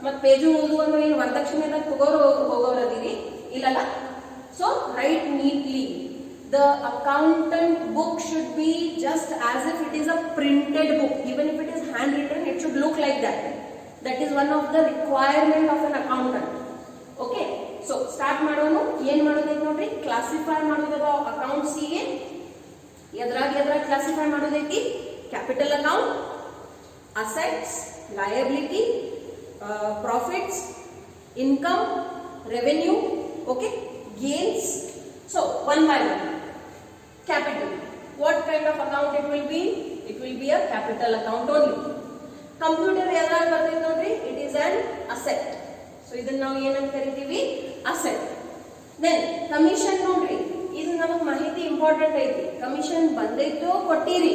ಮತ್ತೆ ಪೇಜು ಓದು ಅಂದ್ರೆ ಏನು ವರದಕ್ಷಿಣೆದಾಗ ಹೋಗೋರದಿರಿ ಇಲ್ಲಲ್ಲ. So write neatly, the accountant book should be just as if it is a printed book, even if it is hand written it should look like that. That is one of the requirement of an accountant. Okay, so start ಮಾಡೋನು. ಏನ್ ಮಾಡೋದೈತಿ ನೋಡ್ರಿ, classify ಮಾಡೋದದ ಅಕೌಂಟ್ಸಿಗೆ. ಎದ್ರಾಗ classify ಮಾಡೋದೈತಿ, capital account, assets, liability, profits, income, revenue, okay, gains. So one by one. Capital, what kind of account it will be? It will be a capital account only. Computer ಎದ್ರಾಗ ಬರ್ತೈತಿ ನೋಡ್ರಿ, it is an asset. So ಇದನ್ನ ನಾವು ಏನಂತ ಕರಿತೀವಿ, asset. Then commission ನೋಡ್ರಿ, ಇದು ನಮಗೆ ಮಾಹಿತಿ ಇಂಪಾರ್ಟೆಂಟ್ ಐತಿ. ಕಮಿಷನ್ ಬಂದೈತೋ ಕೊಟ್ಟಿರಿ,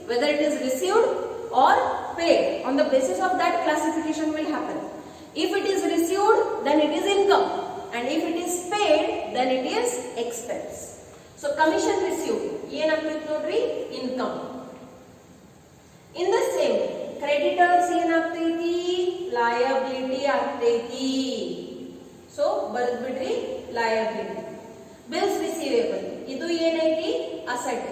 whether it is received or paid, on the basis of that classification will happen. If it is received then it is income, and if it is paid then it is expense. So commission received ಏನಾಗ್ತೈತಿ ನೋಡ್ರಿ, income. In the same creditors ಏನಾಗ್ತೈತಿ, liability ಆಗ್ತೈತಿ. So ಬರ್ದ್ ಬಿಡ್ರಿ, liability. Bills receivable, ಇದು ಏನೈತಿ, asset.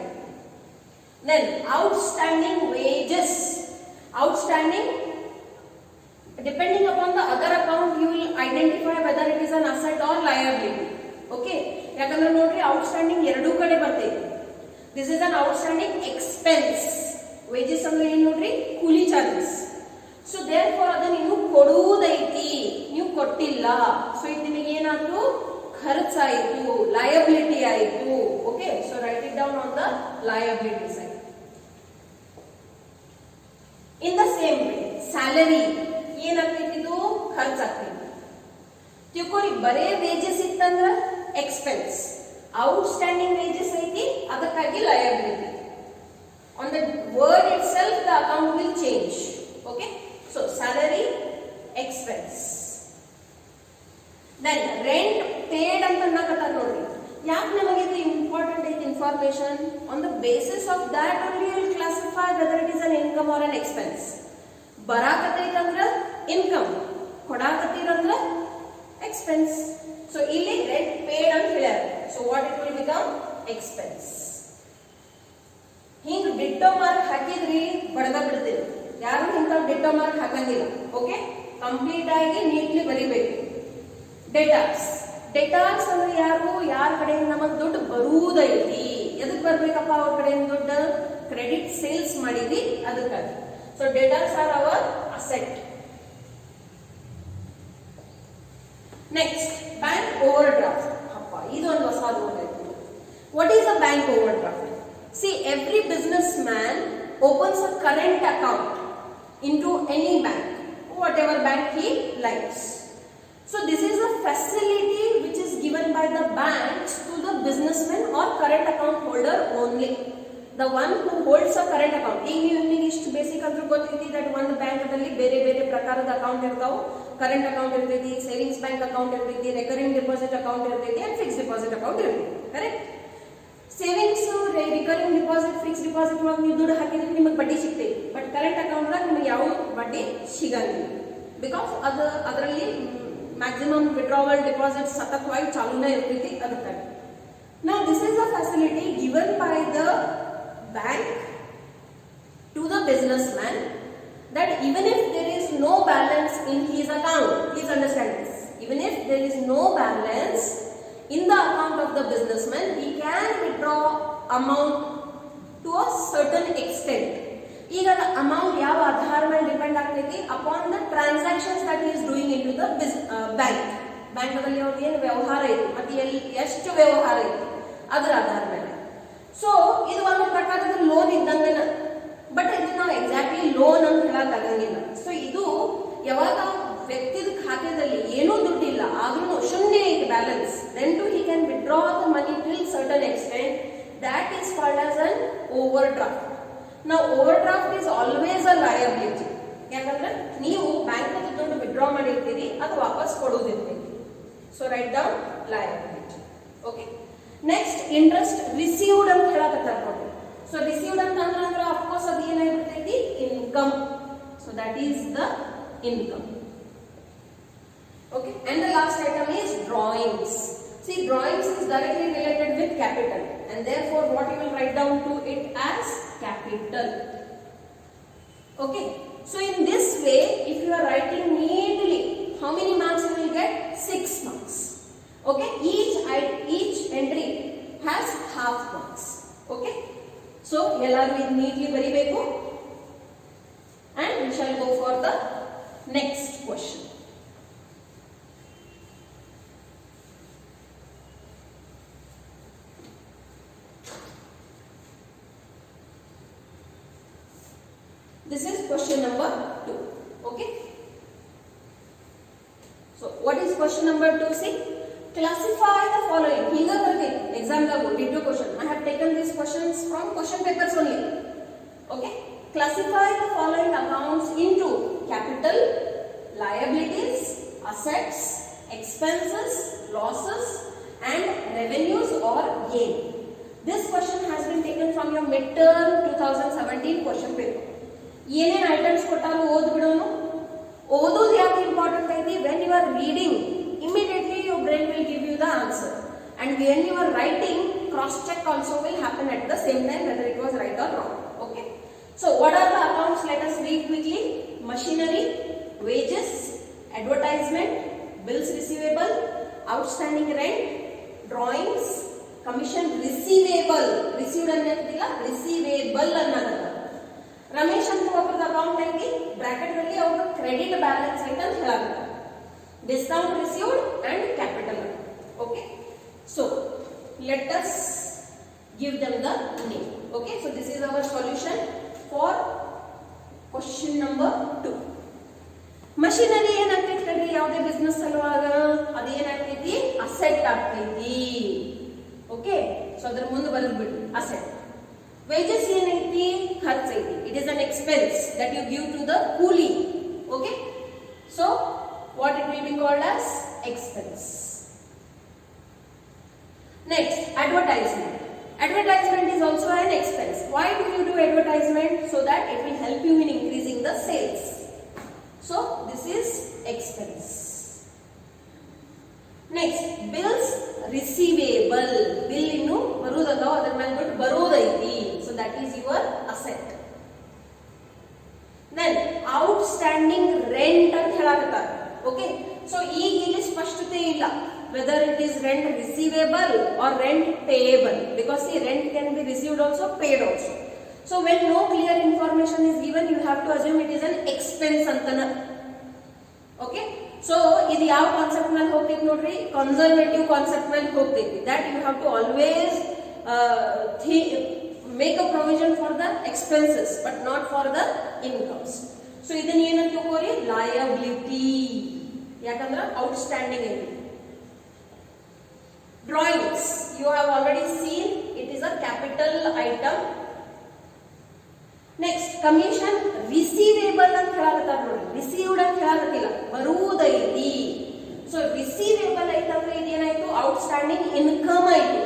Then outstanding wages. Outstanding, depending upon the other account you will identify weather it is an asset or liability. Okay, ಯಾಕಂದ್ರೆ ನೋಡ್ರಿ outstanding ಎರಡೂ ಕಡೆ ಬರ್ತೈತಿ. This is an outstanding expense. Wages ಅಂದ್ರೆ ಏನು ನೋಡ್ರಿ, ಕೂಲಿ ಚಾರ್ಜಸ್. ಸೊ ದೇರ್ ಫಾರ್ ಅದನ್ನ ನೀವು ಕೊಡುವುದೈತಿ, ನೀವು ಕೊಟ್ಟಿಲ್ಲ. ಸೊ ಇದು ನಿಮಗೆ ಏನಾಯ್ತು, ಖರ್ಚಾಯಿತು, ಲಯಬಿಲಿಟಿ ಆಯಿತು. Okay, so write it down on the liability side. In the same way salary ಏನಾಗ್ತೈತಿ, ಇದು ಖರ್ಚಾಗ್ತೈತಿ. ತಿಳ್ಕೊರಿ, ಬರೇ ವೇಜಸ್ ಇತ್ತಂದ್ರ ಎಕ್ಸ್ಪೆನ್ಸ್, ಔಟ್ಸ್ಟ್ಯಾಂಡಿಂಗ್ ವೇಜಸ್ ಐತಿ, ಅದಕ್ಕಾಗಿ liability. On the word itself the account will change. Okay, so salary, expense. Then rent paid anta annakata nodri, yak namage ಇದು important ಐತಿ information. On the basis of that only you will classify whether it is an income or an expense. ಬರಾಕತೈತಿ ಅಂದ್ರ income, ಕೊಡಾಕತ್ತೀರ ಅಂದ್ರ expense. So ಇಲ್ಲಿ rent paid ಅಂತ ಹೇಳ್ಯಾರ. So what it will become, expense. ಹಿಂಗ್ ditto mark ಹಾಕಿದ್ರಿ ಬಡದ ಬಿಡ್ತೀರಿ, ಯಾರು ಇಂಥ ಡಿಟ್ಟೋ ಮಾರ್ಕ್ ಹಾಕಂಗಿಲ್ಲ. ಓಕೆ, ಕಂಪ್ಲೀಟ್ ಆಗಿ ನೀಟ್ಲಿ ಬರಿಬೇಕು. ಡೇಟಾಸ್, ಡೇಟಾಸ್ ಅಂದ್ರೆ ಯಾರು, ಯಾರ ಕಡೆಯಿಂದ ನಮಗ್ ದುಡ್ಡು ಬರುವುದೈತಿ, ಎದಕ್ ಬರ್ಬೇಕಪ್ಪ ಅವ್ರ ಕಡೆಯಿಂದ ದುಡ್ಡು, ಕ್ರೆಡಿಟ್ ಸೇಲ್ಸ್ ಮಾಡಿದ್ವಿ ಅದಕ್ಕಾಗಿ. So debtors are our asset. Next bank overdraft. ಅಪ್ಪ ಇದೊಂದು ಹೊಸ ರೂಲ್ ಐತಿ. What is a bank overdraft? See, every businessman opens a current account into any bank, whatever bank he likes. So this is a facility which is given by the banks to the businessman or current account holder only. The one who holds a current account. ಈಗ ನಿಮಗೆ ಇಷ್ಟು basic ಅಂತೂ ಗೊತ್ತೈತಿ that ಒಂದು ಬ್ಯಾಂಕದಲ್ಲಿ ಬೇರೆ ಬೇರೆ ಪ್ರಕಾರದ account ಇರ್ತಾವೆ. ಕರೆಂಟ್ ಅಕೌಂಟ್ ಇರ್ತೈತಿ, ಸೇವಿಂಗ್ಸ್ ಬ್ಯಾಂಕ್ ಅಕೌಂಟ್ ಇರ್ತೈತಿ, ರೆಕರಿಂಗ್ ಡಿಪಾಸಿಟ್ ಅಕೌಂಟ್ ಇರ್ತೈತಿ, ಅಂಡ್ ಫಿಕ್ಸ್ ಡಿಪಾಸಿಟ್ ಅಕೌಂಟ್ ಇರ್ತೈತಿ. Correct? Savings, recurring deposit, fix deposit ಒಳಗೆ ನೀವು ದುಡ್ಡು ಹಾಕಿದ್ರೆ ನಿಮಗೆ ಬಡ್ಡಿ ಸಿಗ್ತೈತಿ. ಬಟ್ ಕರೆಂಟ್ ಅಕೌಂಟ್ ಒಳಗೆ ನಿಮಗೆ ಯಾವ ಬಡ್ಡಿ ಸಿಗಂಗಿಲ್ಲ. ಬಿಕಾಸ್ ಅದರಲ್ಲಿ ಮ್ಯಾಕ್ಸಿಮಮ್ ವಿಡ್ರಾವಲ್ ಡಿಪಾಸಿಟ್ ಸತತವಾಗಿ ಚಾಲೂನೇ ಇರ್ತೈತಿ. ಅದಕ್ಕಾಗಿ ನಾವು this is a facility given by the bank to the businessman that even if there is no balance in his account, please understand this, even if there is no balance in the account of the businessman, he can withdraw amount to a certain extent. ಈಗ amount ಯಾವ ಆಧಾರ ಮೇಲೆ depend ಆಗ್ತೈತಿ upon the transactions that is doing in to the bank. ಬ್ಯಾಂಕ್ನಲ್ಲಿ ಅವ್ರಿಗೆ ಏನು ವ್ಯವಹಾರ ಐತಿ ಮತ್ತೆ ಎಲ್ಲಿ ಎಷ್ಟು ವ್ಯವಹಾರ ಐತಿ ಅದರ ಆಧಾರ ಮೇಲೆ. ಸೊ ಇದು ಒಂದು ಪ್ರಕಾರದ ಲೋನ್ ಇದ್ದಂಗನ, ಬಟ್ ಇದು ನಾವು ಎಕ್ಸಾಕ್ಟ್ಲಿ ಲೋನ್ ಅಂತ ಹೇಳಕ್ ಆಗಂಗಿಲ್ಲ. ಸೊ ಇದು ಯಾವಾಗ ವ್ಯಕ್ತಿದ ಖಾತೆದಲ್ಲಿ ಏನೂ ದುಡ್ಡಿಲ್ಲ ಆದ್ರೂ ಶೂನ್ಯ ಐತಿ balance, then to he can withdraw the money till certain extent, that is called as an overdraft. Now overdraft is always a liability. ಯಾಕಂದ್ರೆ ನೀವು ಬ್ಯಾಂಕ್ ನಲ್ಲಿ ದುಡ್ಡು ವಿಡ್ರಾ ಮಾಡಿರ್ತೀರಿ ಅದು ವಾಪಸ್ ಕೊಡೋದಿರ್ತೈತಿ. So write down liability. Okay, next interest received ಅಂತ ಹೇಳಕತ್ತಾರ ನೋಡಿ. ಸೊ ರಿಸೀವ್ಡ್ ಅಂತ ಅಂದ್ರೆ ಆಫ್ ಕೋರ್ಸ್ ಅದು ಏನಾಗಿರ್ತೈತಿ income. So that is the income. Okay, and the last item is drawings. See, drawings is directly related with capital, and therefore what you will write down to it as capital. Okay, so in this way if you are writing neatly, how many marks you will get? 6 marks. Okay, each entry has half marks. Okay, so ellaru idu neatly baribeku, and we shall go for the next question. This is question number 2. Okay, so what is question number 2? See, classify the following. Hinga barte exam da video question. I have taken these questions from question papers only. Okay, classify the following accounts into capital, liabilities, assets, expenses, losses and revenues or gain. This question has been taken from your midterm 2017 question paper. ಏನೇನು items ಕೊಟ್ಟಾರು ಓದ್ಬಿಡೋನು. ಓದೋದು ಯಾಕೆ important ಐತಿ? When you are reading immediately your brain will give you the answer, and when you are writing cross check also will happen at the same time whether it was right or wrong. Okay, so what are the accounts? Let us read quickly. Machinery, wages, advertisement, bills receivable, outstanding rent, drawings, commission receivable. Received ಅನ್ನೋದಿಲ್ಲ, receivable ಅನ್ನೋದಲ್ಲ. ರಮೇಶ್ ಅಂತ ಒಬ್ಬರದ account ಐತಿ, bracket ನಲ್ಲಿ ಅವ್ರ credit balance ಐತೆ ಅಂತ ಹೇಳಾಗುತ್ತೆ. Discount received and capital. Okay, so let us give them the name. Okay, so this is our solution for question number 2. Machinery ಏನಾಗ್ತೈತಿ ಕಡ್ರಿ? ಯಾವುದೇ ಬಿಸ್ನೆಸ್ ಸಲುವಾಗ ಅದೇನಾಗ್ತೈತಿ? ಅಸೆಟ್ ಆಗ್ತೈತಿ. ಓಕೆ, ಸೊ ಅದ್ರ ಮುಂದೆ ಬರೆದು ಬಿಡಿ ಅಸೆಟ್. Wages ಏನೈತಿ? ಖರ್ಚು ಐತಿ. It is an expense that you give to the coolie. Okay, so what it will be called as? Expense. Next, advertisement. Advertisement is also an expense. Why do you do advertisement? So that it will help you in increasing the sales. So this is expense. Next, bills receivable. Bill innu barudalla adar ಮೇಲೆ ದುಡ್ಡು ಬರೋದೈತಿ. So that is your asset. Then outstanding rent ಅಂತ ಹೇಳಾಕತ್ತಾರ. Okay, so ಈಗ ಇಲ್ಲಿ ಸ್ಪಷ್ಟತೆ ಇಲ್ಲ whether it is rent receivable or rent payable, because see, rent can be received also, paid also. So when no clear information is given, you have to assume it is an expense antana. Okay, so ಇದು ಯಾವ concept ಮೇಲೆ ಹೋಗ್ತೈತಿ ನೋಡ್ರಿ? Conservative concept ಮೇಲೆ ಹೋಗ್ತೈತಿ. That you have to always make a provision for the expenses but not for the incomes. So ಇದನ್ನ ಏನಂತ ತಿಳ್ಕೋರಿ? ಲಯಬಿಲಿಟಿ. ಯಾಕಂದ್ರೆ ಔಟ್ಸ್ಟ್ಯಾಂಡಿಂಗ್ ಐತಿ. Drawings you have already seen, it is a capital item. Next, commission receivable ಅಂತ ಹೇಳಾಕತ್ತಾರ ನೋಡಿ. Received ಅಂತ ಹೇಳಾಕತ್ತಿಲ್ಲ, ಬರುವುದೈತಿ. ಸೊ ರಿಸೀವೇಬಲ್ ಐತಂದ್ರೆ ಇದೇನಾಯ್ತು? ಔಟ್ಸ್ಟ್ಯಾಂಡಿಂಗ್ ಇನ್ಕಮ್ ಆಯ್ತು.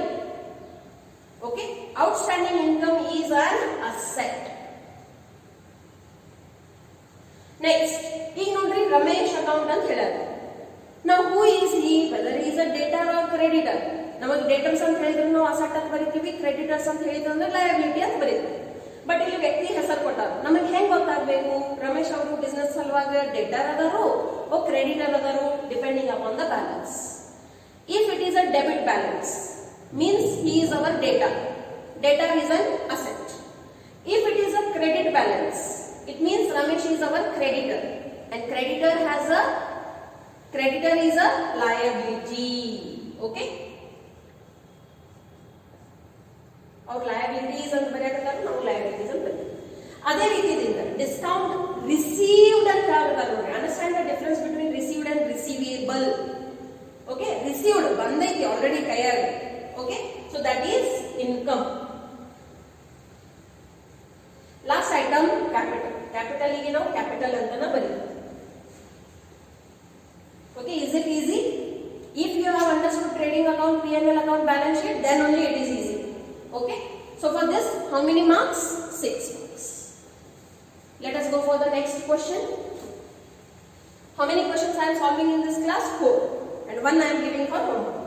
Okay, outstanding income is an asset. Next, ಈಗ ನೋಡ್ರಿ ರಮೇಶ್ ಅಕೌಂಟ್ ಅಂತ ಹೇಳೋದು. ನಾವು who is he, whether is a debtor or creditor. ನಮಗೆ ಡೇಟರ್ಸ್ ಅಂತ ಹೇಳಿದ್ರೆ ನಾವು ಅಸೆಟ್ ಅಂತ ಬರೀತೀವಿ, ಕ್ರೆಡಿಟರ್ಸ್ ಅಂತ ಹೇಳಿದ್ರೆ ಅಂದ್ರೆ ಲಯಬಿಲಿಟಿ ಅಂತ ಬರೀತೀವಿ. ಬಟ್ ಇಲ್ಲಿ ವ್ಯಕ್ತಿ ಹೆಸರು ಕೊಟ್ಟಾರ, ನಮಗೆ ಹೆಂಗ್ ಗೊತ್ತಾಗಬೇಕು? ರಮೇಶ್ ಅವರು ಬಿಸ್ನೆಸ್ ಸಲುವಾಗ ಡೆಟರ್ ಅದಾರು ಓ ಕ್ರೆಡಿಟರ್ ಅದಾರು, depending upon the balance. If it is a debit balance means he is our debtor. Debtor is an asset. If it is a credit balance. It means Ramesh is our creditor, and creditor is a liability. Okay. Our liabilities ಅಂತ ಬರೆಯಕತ್ತಾರ, ನಾವು liabilities ಅಂತ ಬರೆಯಬೇಕು. ಅದೇ ರೀತಿಯಿಂದ discount received ಅಂತ ಹೇಳ್ತಾರೆ ನೋಡಿ. Understand the difference between received and receivable. Okay, received ಬಂದೈತಿ already ಕೈಯಾಗ. Okay, so that is income. Last item capital. Capital ಗೆ ನಾವು capital ಅಂತಾನೆ ಬರೀತೀವಿ. Okay, is it easy? If you have understood trading account, P&L account, balance sheet, then only it is easy. Okay, so for this, how many marks? 6 marks. Let us go for the next question. How many questions I am solving in this class? 4, and 1 I am giving for homework.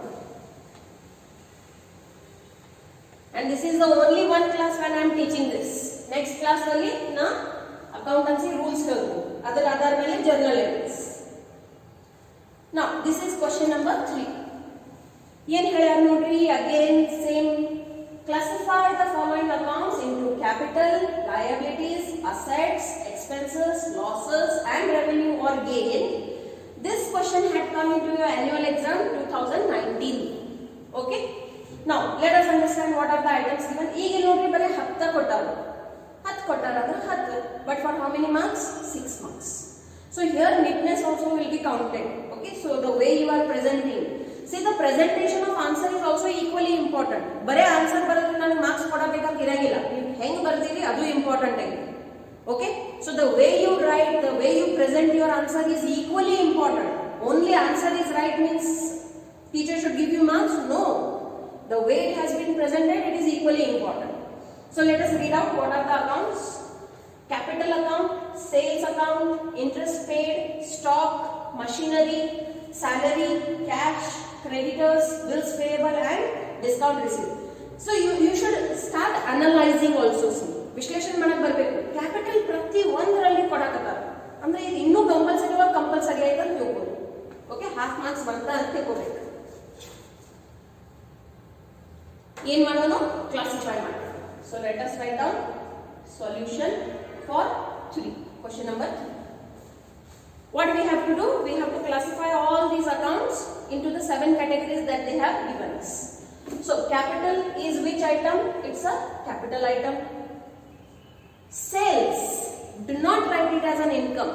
And this is the only one class when I am teaching this. Next class ಅಲ್ಲಿ ನಾ accountancy rules ಹೇಳ್ತೀನಿ, ಅದರ ಆಧಾರ ಮೇಲೆ journal entries. Now this is question number 3. ಏನ್ ಹೇಳ್ಯಾರ ನೋಡ್ರಿ, again same. Classify the following accounts into capital, liabilities, assets, expenses, losses and revenue or gain. This question had come into your annual exam 2019. Okay. Now let us understand what are the items given. ಈಗ ನೋಡ್ರಿ ಬರೀ 10 ಕೊಟ್ಟಾರ, 10 ಕೊಟ್ಟಾರ ಅಂದ್ರೆ 10, but for how many marks? 6 marks. So here neatness also will be counted. Okay, so the way you are presenting, see the presentation of answer is also equally important. ಬರೇ answer ಬರೆದ್ರೆ ನಾನು marks ಕೊಡಬೇಕಂತ ಇರಂಗಿಲ್ಲ, ನೀವು ಹೆಂಗ್ ಬರ್ತೀರಿ ಅದು important ಆಗಿದೆ. Okay, so the way you write, the way you present your answer is equally important. Only answer is right means teacher should give you marks? No, the way it has been presented, it is equally important. So let us read out what are the accounts. Capital account, sales account, interest paid, stock, machinery, salary, cash, creditors, bills payable and discount received. So you should start analyzing also. See, ವಿಶ್ಲೇಷಣೆ ಮಾಡಕ್ಕೆ ಬರಬೇಕು. Capital ಪ್ರತಿ ಒಂದರಲ್ಲಿ ಕೊಡಕತ್ತಾರ ಅಂದ್ರೆ ಇದು ಇನ್ನೂ compulsory ಆಯ್ತು ಅಂತ ತಿಳ್ಕೊಳ್ಳಿ. ಓಕೆ, ಹಾಫ್ ಮಾರ್ಕ್ಸ್ ಬಂತ ಅಂತ ತಿಳ್ಕೋಬೇಕು. ಏನ್ ಮಾಡೋಣ, ಕ್ಲಾಸಿಫೈ ಮಾಡೋಣ. So let us write down solution for 3, question number 3. What we have to do, we have to classify all these accounts into the 7 categories that they have given us. So capital is which item? It's a capital item. Sales, do not write it as an income.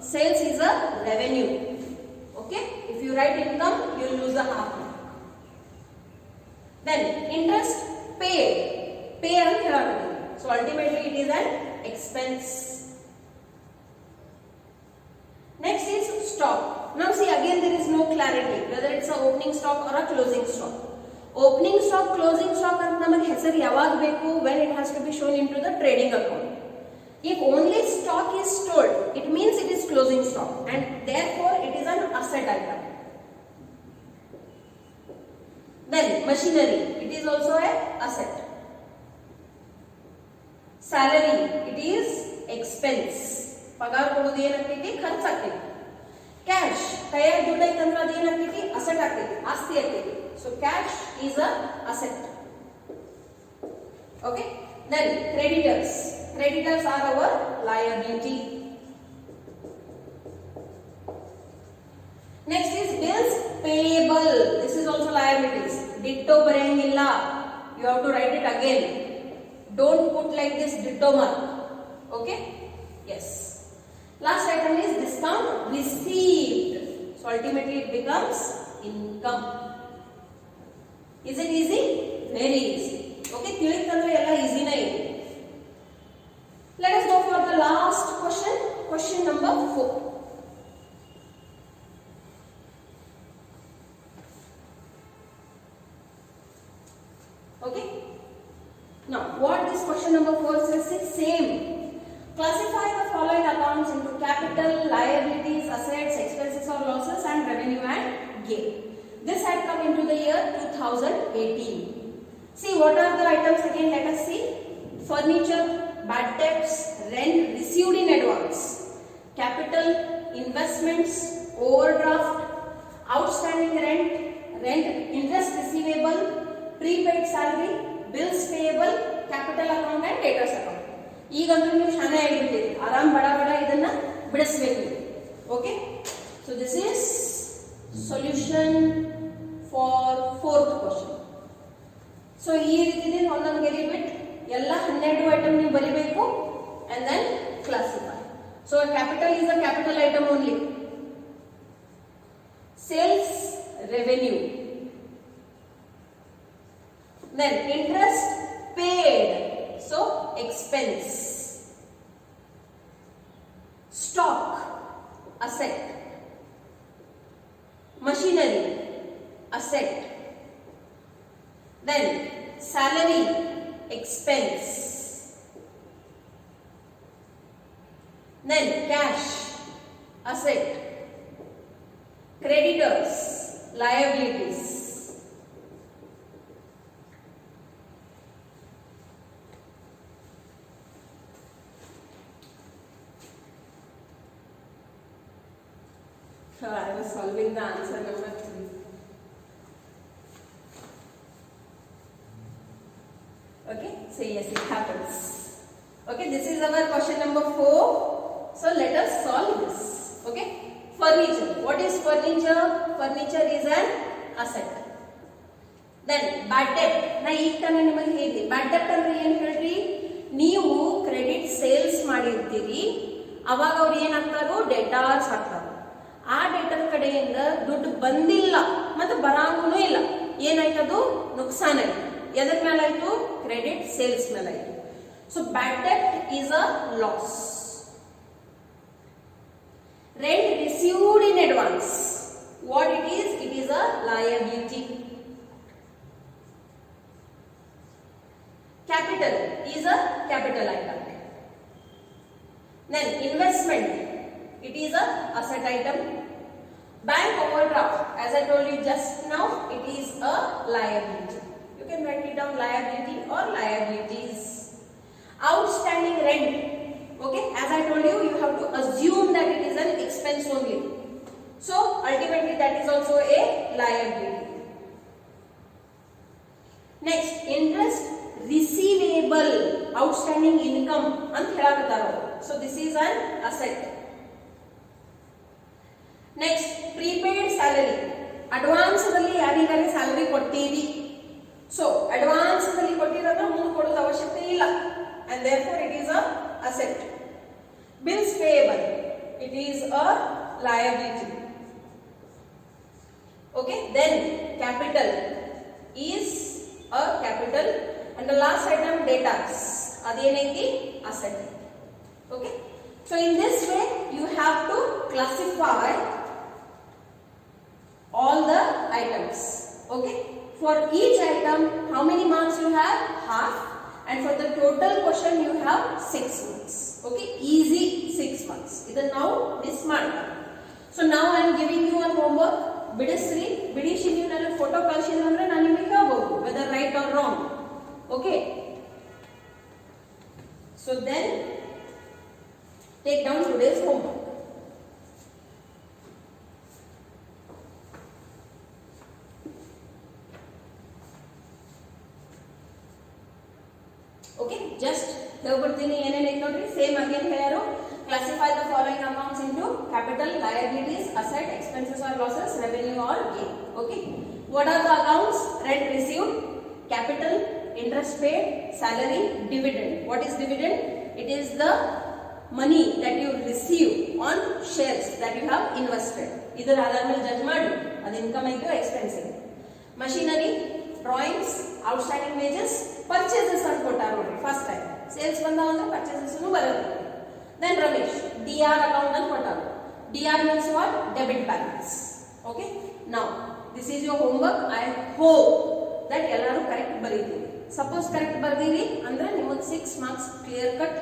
Sales is a revenue. Okay, if you write income, you will lose a half mark. Then interest paid, pay and therapy. So ultimately it is an expense. Next is stock. Now see, again there is no clarity whether it's a opening stock or a closing stock. Opening stock, closing stock anta naಮಗೆ ಹೆಸರು ಯಾವಾಗ ಬೇಕು? When it has to be shown into the trading account. If only stock is stored, it means it is closing stock and therefore it is an asset item. Then machinery, it is also a asset. Salary, it is expense. ಪಗಾರ ಕೊಡೋದು ಏನಾಗ್ತೈತಿ? ಖರ್ಚಾಗ್ತೈತಿ. Cash, ಕೈಯಾಗ ದುಡ್ಡು ಐತಂದ್ರೆ ಅದು ಏನಾಗ್ತೈತಿ? Asset ಆಗ್ತೈತಿ, ಆಸ್ತಿ ಆಗ್ತೈತಿ. So cash is a asset. Okay, then creditors. Creditors are our liability. Next is bills payable. This is also liabilities. Ditto ಬರೆಯಂಗಿಲ್ಲ. You have to write it again. Don't put like this ditto mark. Okay? Yes. Last item is discount received. So ultimately it becomes income. Is it easy? Very easy. Okay, ತಿಳಿತಂದ್ರೆ ಎಲ್ಲ ಈಸಿನೇ ಇದೆ. Let us go for the last question, question number 4. Okay. Now, what this question number 4 says is same. Classify the following accounts into capital, liabilities, assets, expenses or losses, and revenue and gain. This had come into the year 2018. See, what are the items again? Let us see. Furniture, bad debts, rent received in advance, capital, investments, overdraft, outstanding rent, interest receivable, prepaid salary, bills payable, capital account and debtors account. ಈಗಂತೂ ನೀವು ಶಾನೆ ಆಗಿರ್ತೀರಿ, ಆರಾಮ್ ಬಡ ಬಡ ಇದನ್ನ ಬಿಡಿಸ್ಬೇಕು. Okay, so this is solution for 4th question. So ಈ ರೀತಿ ಒಂದೊಂದು ಗೆರೆ ಬಿಟ್ಟು ಎಲ್ಲ 12 ಐಟಮ್ ನೀವು ಬರಿಬೇಕು and then classify. So a capital is a capital item only. Sales revenue, then interest paid, so expense. Stock, asset. Machinery, asset. Then salary, expense. Then cash, asset. Creditors, liabilities. So I was solving the answer number 3. Okay, so yes, it happens. Okay, this is our question number 4. So let us solve this. Okay, furniture. What is furniture? Furniture is an asset. Then bad debt. Na ಈಗ ತಾನೇ ನಿಮಗೆ ಹೇಳಿ bad debt ಅಂದ್ರೆ ಏನು ಹೇಳ್ರಿ? ನೀವು credit sales ಮಾಡಿರ್ತೀರಿ, ಅವಾಗ ಅವ್ರು ಏನಾಗ್ತಾರೋ ಡೆಟಾರ್ಸ್ ಹಾಕ್ತಾರ. ಆ ಡೆಟರ್ ಕಡೆಯಿಂದ ದುಡ್ಡು ಬಂದಿಲ್ಲ ಮತ್ತೆ ಬರಂಗೂ ಇಲ್ಲ, ಏನಾಯ್ತದು? ನುಕ್ಸಾನ್ ಆಯ್ತು. ಎದ್ರ ಮೇಲೆ ಆಯ್ತು? ಕ್ರೆಡಿಟ್ ಸೇಲ್ಸ್ ಮೇಲೆ ಆಯ್ತು. So bad debt is a loss. Rent received in advance. What it is? It is a liability. Capital is a capital item. Then investment, it is a asset item. Bank overdraft, as I told you just now, it is a liability. You can write it down, liability or liabilities. Outstanding rent. Okay, as I told you, you have to assume that it is an expense only. So ultimately that is also a liability. Next, interest receivable, outstanding income ant helakataro. So this is an asset. Next, prepaid salary. Advance dalli yarigare salary kottiri. So advance dalli kottiradra munde kododu avashyakte illa, and therefore it is a asset. Bills payable, it is a liability. Okay, then capital is a capital, and the last item debtors, adenaiti asset. Okay, so in this way you have to classify all the items. Okay, for each item how many marks you have? Half. And for the total question you have 6 marks. Okay, easy 6 marks. Idan now this mark. So now I am giving you one homework. Bidisri ನೀವು ನನ್ನ photo ಕಳಿಸಿದ್ರೆ ಅಂದ್ರೆ ನಾನು ನಿಮಗೆ ಹೇಳ್ಬೋದು whether right or wrong. Okay, so then take down today's homework. Okay, just ಹೇಳ್ಬಿಡ್ತೀನಿ ಏನೇನೈತೆ ನೋಡ್ರಿ. ಸೇಮ್ ಅಗೇನ್ ಹೇಳ್ಯಾರು, classify the following amounts into capital, liabilities, asset, expenses or losses, revenue or gain. Okay, what are the accounts? Rent received, capital, interest paid, salary, dividend. What is dividend? It is the money that you receive on shares that you have invested. ಇದರ ಆಧಾರ ಮೇಲೆ judge ಮಾಡಿ ಅದು income ಆಯ್ತು expense ಆಯ್ತು. Machinery, drawings, outstanding wages, purchases ಅಂತ ಕೊಟ್ಟಾರ ನೋಡಿ. First time sales ಬಂದಾವ ಅಂದ್ರೆ purchases ಬರೋದು. Then Ramesh, DR account ಅಂತ ಕೊಟ್ಟಾರ. DR means what? Debit balance. Okay, now this is your homework. I hope that ಎಲ್ಲರೂ ಕರೆಕ್ಟ್ ಬರೀತೀರಿ. ಸಪೋಸ್ ಕರೆಕ್ಟ್ ಬರ್ದಿರಿ ಅಂದ್ರೆ ನಿಮಗೆ 6 ಮಾರ್ಕ್ಸ್ ಕ್ಲಿಯರ್ ಕಟ್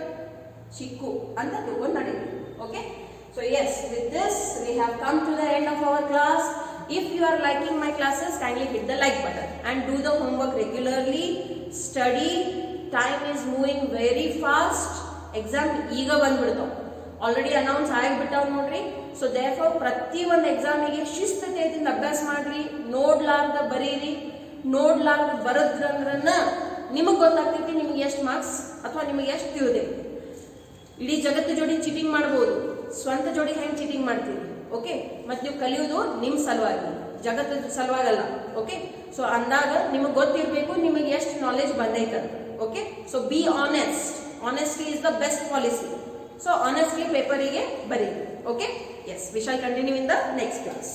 ಚಿಕ್ಕು ಅಂತ ತಿಳ್ಕೊಂಡು ನಡೀರಿ. Okay, so yes, with this we have come to the end of our class. If you are liking my classes, kindly hit the like button and do the homework regularly. Study. Time is moving very fast. Exam ಈಗ ಬಂದ್ಬಿಡ್ತಾವ, already announce ಆಗಿಬಿಟ್ಟಾವ ನೋಡ್ರಿ. So therefore ಪ್ರತಿ ಒಂದು ಎಕ್ಸಾಮಿಗೆ ಶಿಸ್ತತೆಯಿಂದ ಅಭ್ಯಾಸ ಮಾಡ್ರಿ, ನೋಡ್ಲಾರ್ದ ಬರೀರಿ. ನೋಡ್ಲಾರ್ದ ಬರದ್ರಂದ್ರನ್ನ ನಿಮಗೆ ಗೊತ್ತಾಗ್ತೈತಿ ನಿಮಗೆ ಎಷ್ಟು ಮಾರ್ಕ್ಸ್ ಅಥವಾ ನಿಮಗೆ ಎಷ್ಟು ತಿಳಿದೈತಿ. ಇಡೀ ಜಗತ್ತು ಜೋಡಿ ಚೀಟಿಂಗ್ ಮಾಡಬಹುದು, ಸ್ವಂತ ಜೋಡಿ ಹೆಂಗ್ ಚೀಟಿಂಗ್ ಮಾಡ್ತೀರಿ? ಓಕೆ, ಮತ್ತೆ ನೀವು ಕಲಿಯೋದು ನಿಮ್ ಸಲುವಾಗಿ, ಜಗತ್ತದ ಸಲುವಾಗಲ್ಲ. ಓಕೆ, ಸೊ ಅಂದಾಗ ನಿಮಗೆ ಗೊತ್ತಿರಬೇಕು ನಿಮಗೆ ಎಷ್ಟು ನಾಲೆಜ್ ಬಂದೈತೆ. Okay, so be honest. Honesty is the best policy. So honestly ಪೇಪರಿಗೆ ಬರೀ. Okay, yes, we shall continue in the next class.